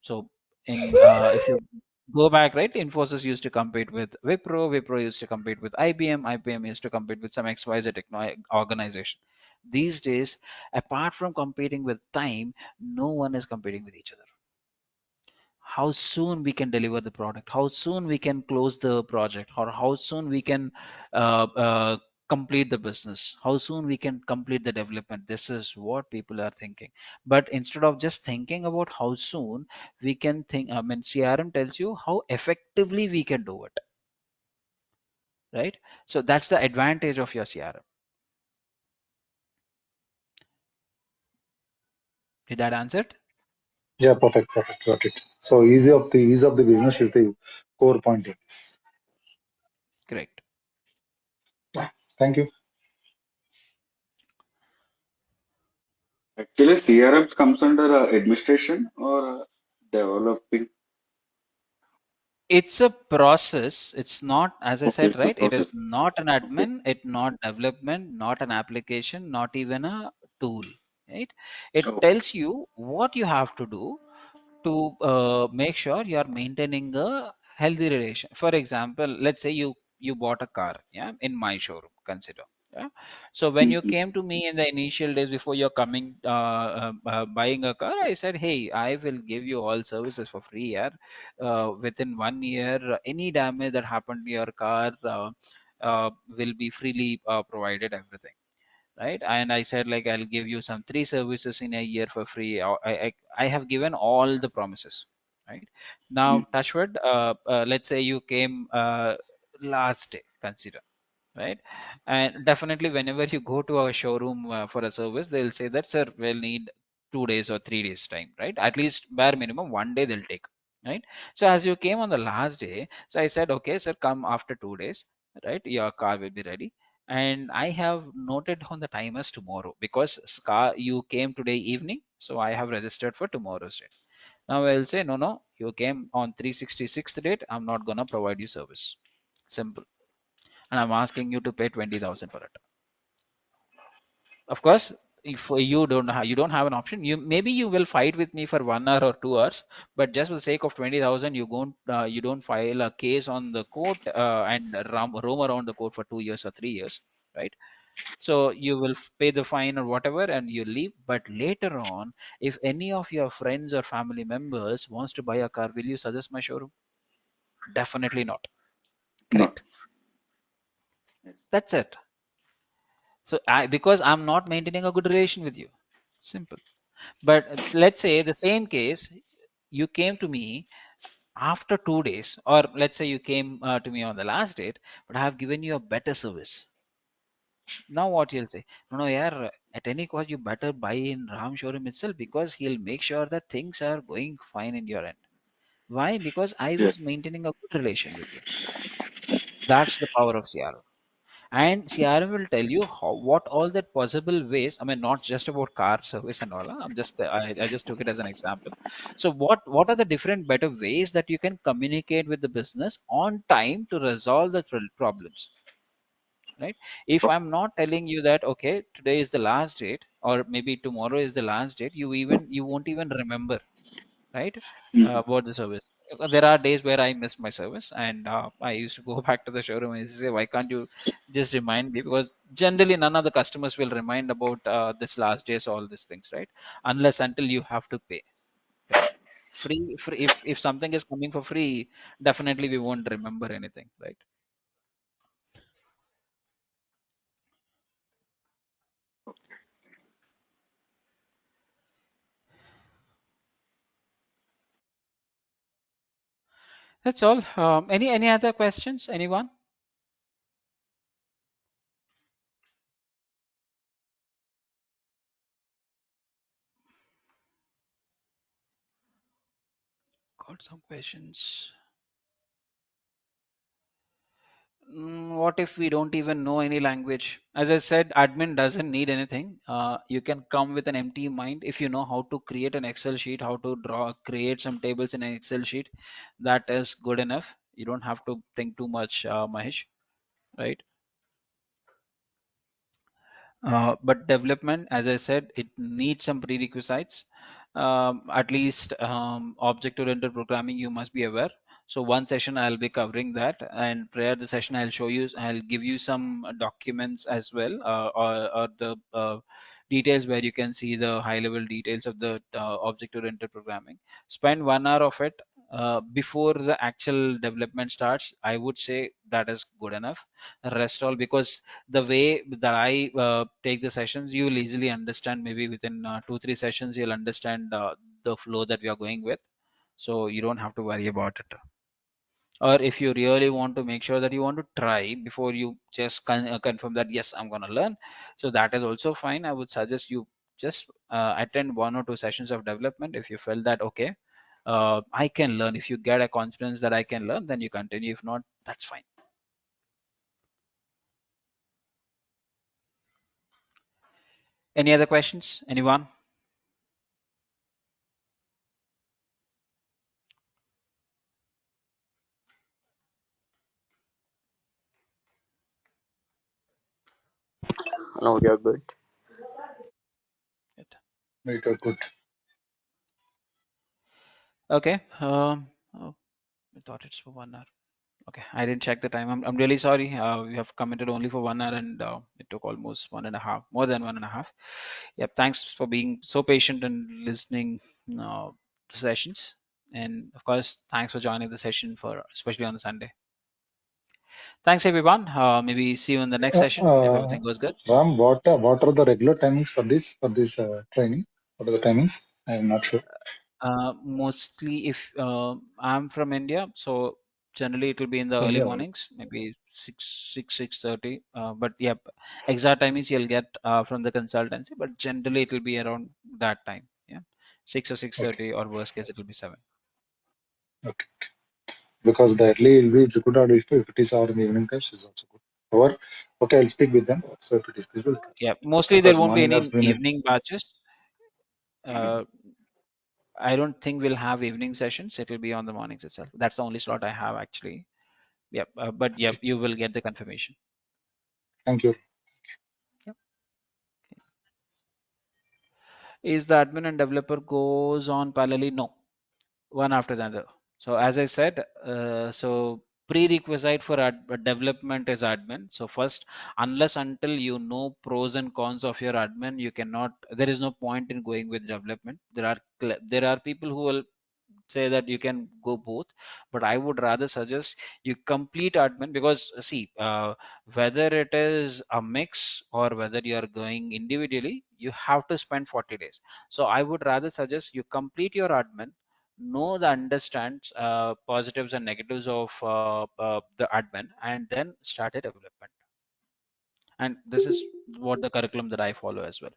Speaker 2: So in if you go back, right, Infosys used to compete with Wipro, Wipro used to compete with IBM, IBM used to compete with some XYZ organization. These days, apart from competing with time, no one is competing with each other. How soon we can deliver the product, how soon we can close the project, or how soon we can complete the business, how soon we can complete the development. This is what people are thinking. But instead of just thinking about how soon, we can think, I mean, CRM tells you how effectively we can do it, right? So that's the advantage of your CRM. Did that answer it?
Speaker 3: Yeah, perfect, perfect, got it. So ease of the business is the core point in this.
Speaker 2: Correct.
Speaker 3: Yeah, thank you.
Speaker 5: Actually, CRMs comes under administration or developing.
Speaker 2: It's a process. It's not, as I
Speaker 5: Okay,
Speaker 2: said,
Speaker 5: it's a
Speaker 2: right, it is
Speaker 5: process.
Speaker 2: not an
Speaker 5: Okay.
Speaker 2: admin, it not development, not an application, not even a tool, right? It
Speaker 5: Oh,
Speaker 2: tells you what you have to do to make sure you are maintaining a healthy relation. For example, let's say you bought a car, yeah, in my showroom, consider. Yeah. So when you
Speaker 5: mhm.
Speaker 2: came to me in the initial days before you're coming buying a car, I said, hey, I will give you all services for free, yeah. Within 1 year, any damage that happened to your car will be freely provided, everything, right? And I said, like, I'll give you some three services in a year for free. I have given all the promises, right? Now, touchwood, let's say you came last day, consider, right? And definitely, whenever you go to a showroom for a service, they'll say that, sir, we'll need 2 days or 3 days time, right? At least bare minimum one day they'll take, right? So as you came on the last day, so I said, okay, sir, come after 2 days, right? Your car will be ready. And I have noted on the time as tomorrow because car you came today evening, so I have registered for tomorrow's date. Now I'll say, no, no, you came on 366th date. I'm not gonna provide you service. Simple. And I'm asking you to pay 20,000 for it. Of course, if you don't have an option, you maybe you will fight with me for 1 hour or 2 hours, but just for the sake of 20,000, you don't file a case on the court and roam around the court for 2 years or 3 years, right? So you will pay the fine or whatever and you leave. But later on, if any of your friends or family members wants to buy a car, will you suggest my showroom? Definitely not.
Speaker 5: Not.
Speaker 2: Correct.
Speaker 5: Yes.
Speaker 2: That's it. So because I'm not maintaining a good relation with you. Simple. But let's say the same case, you came to me after 2 days, or let's say you came to me on the last date, but I have given you a better service. Now what you'll say? No, no, yeah. At any cost, you better buy in Ram showroom itself because he'll make sure that things are going fine in your end. Why? Because I
Speaker 5: Yes.
Speaker 2: was maintaining a good relation with you. That's the power of CRM. And CRM will tell you what all that possible ways. I mean, not just about car service and all. I just took it as an example. So what are the different better ways that you can communicate with the business on time to resolve the problems, right? If I'm not telling you that, okay, today is the last date, or maybe tomorrow is the last date, you won't even remember, right?
Speaker 5: Mhm.
Speaker 2: About the service. There are days where I miss my service, and I used to go back to the showroom and say, why can't you just remind me? Because generally none of the customers will remind about this last days, all these things, right? Unless until you have to pay, right? Free, if something is coming for free, definitely we won't remember anything, right? That's all. Any other questions, anyone? Got some questions. What if we don't even know any language? As I said, admin doesn't need anything. You can come with an empty mind. If you know how to create an Excel sheet, how to create some tables in an Excel sheet, that is good enough. You don't have to think too much, Mahesh, right? But development, as I said, it needs some prerequisites. At least object-oriented programming, you must be aware. So one session I'll be covering that, and prior to the session I'll give you some documents as well, or the details where you can see the high-level details of the object-oriented programming. Spend 1 hour of it before the actual development starts. I would say that is good enough. Rest all, because the way that I take the sessions, you will easily understand. Maybe within 2 3 sessions, you'll understand the flow that we are going with. So you don't have to worry about it. Or if you really want to make sure that you want to try before you just confirm that yes, I'm going to learn, so that is also fine. I would suggest you just attend 1 or 2 sessions of development. If you feel that okay, I can learn, if you get a confidence that I can learn, then you continue. If not, that's fine. Any other questions, anyone?
Speaker 7: No, we are good.
Speaker 3: Right, good.
Speaker 2: Okay. Oh, I thought it's for 1 hour. Okay, I didn't check the time. I'm really sorry. We have committed only for 1 hour, and it took almost 1.5, more than 1.5. Yep. Thanks for being so patient and listening the sessions. And of course, thanks for joining the session, for especially on the Sunday. Thanks everyone. Maybe see you in the next session if everything goes good.
Speaker 3: Ram, what are the regular timings for this training? What are the timings? I am not sure.
Speaker 2: Mostly if I'm from India, so generally it will be in the early
Speaker 3: India.
Speaker 2: mornings, maybe 6:30. But yep, exact timings you'll get from the consultancy, but generally it will be around that time. Yeah, 6 or
Speaker 3: Okay.
Speaker 2: 6:30, or worst case it will be 7.
Speaker 3: Okay. Because the early will be good, or if it is hour in the evening times is also good. Or okay, I'll speak with them. So if it is good,
Speaker 2: Yeah, mostly there
Speaker 3: because
Speaker 2: won't be
Speaker 3: morning has
Speaker 2: any
Speaker 3: been
Speaker 2: evening batches. I don't think we'll have evening sessions. It will be on the mornings itself. That's the only slot I have actually. Yep, but yep,
Speaker 3: okay.
Speaker 2: you will get the confirmation.
Speaker 3: Thank you.
Speaker 2: Yep. Is the admin and developer goes on parallelly? No, one after the other. So as I said, so prerequisite for development is admin. So first, unless until you know pros and cons of your admin, you cannot. There is no point in going with development. There are people who will say that you can go both, but I would rather suggest you complete admin, because see, whether it is a mix or whether you are going individually, you have to spend 40 days. So I would rather suggest you complete your admin, know the understand positives and negatives of the admin, and then start a development. And this is what the curriculum that I follow as well.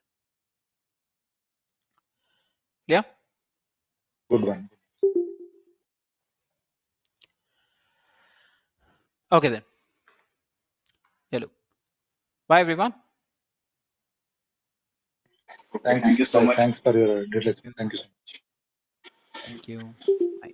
Speaker 2: Yeah.
Speaker 3: Good one.
Speaker 2: Okay then. Hello. Bye everyone.
Speaker 5: Okay, thank
Speaker 3: Thanks.
Speaker 5: you so much.
Speaker 3: Thanks for your details. Thank you so much.
Speaker 2: Thank you. Bye.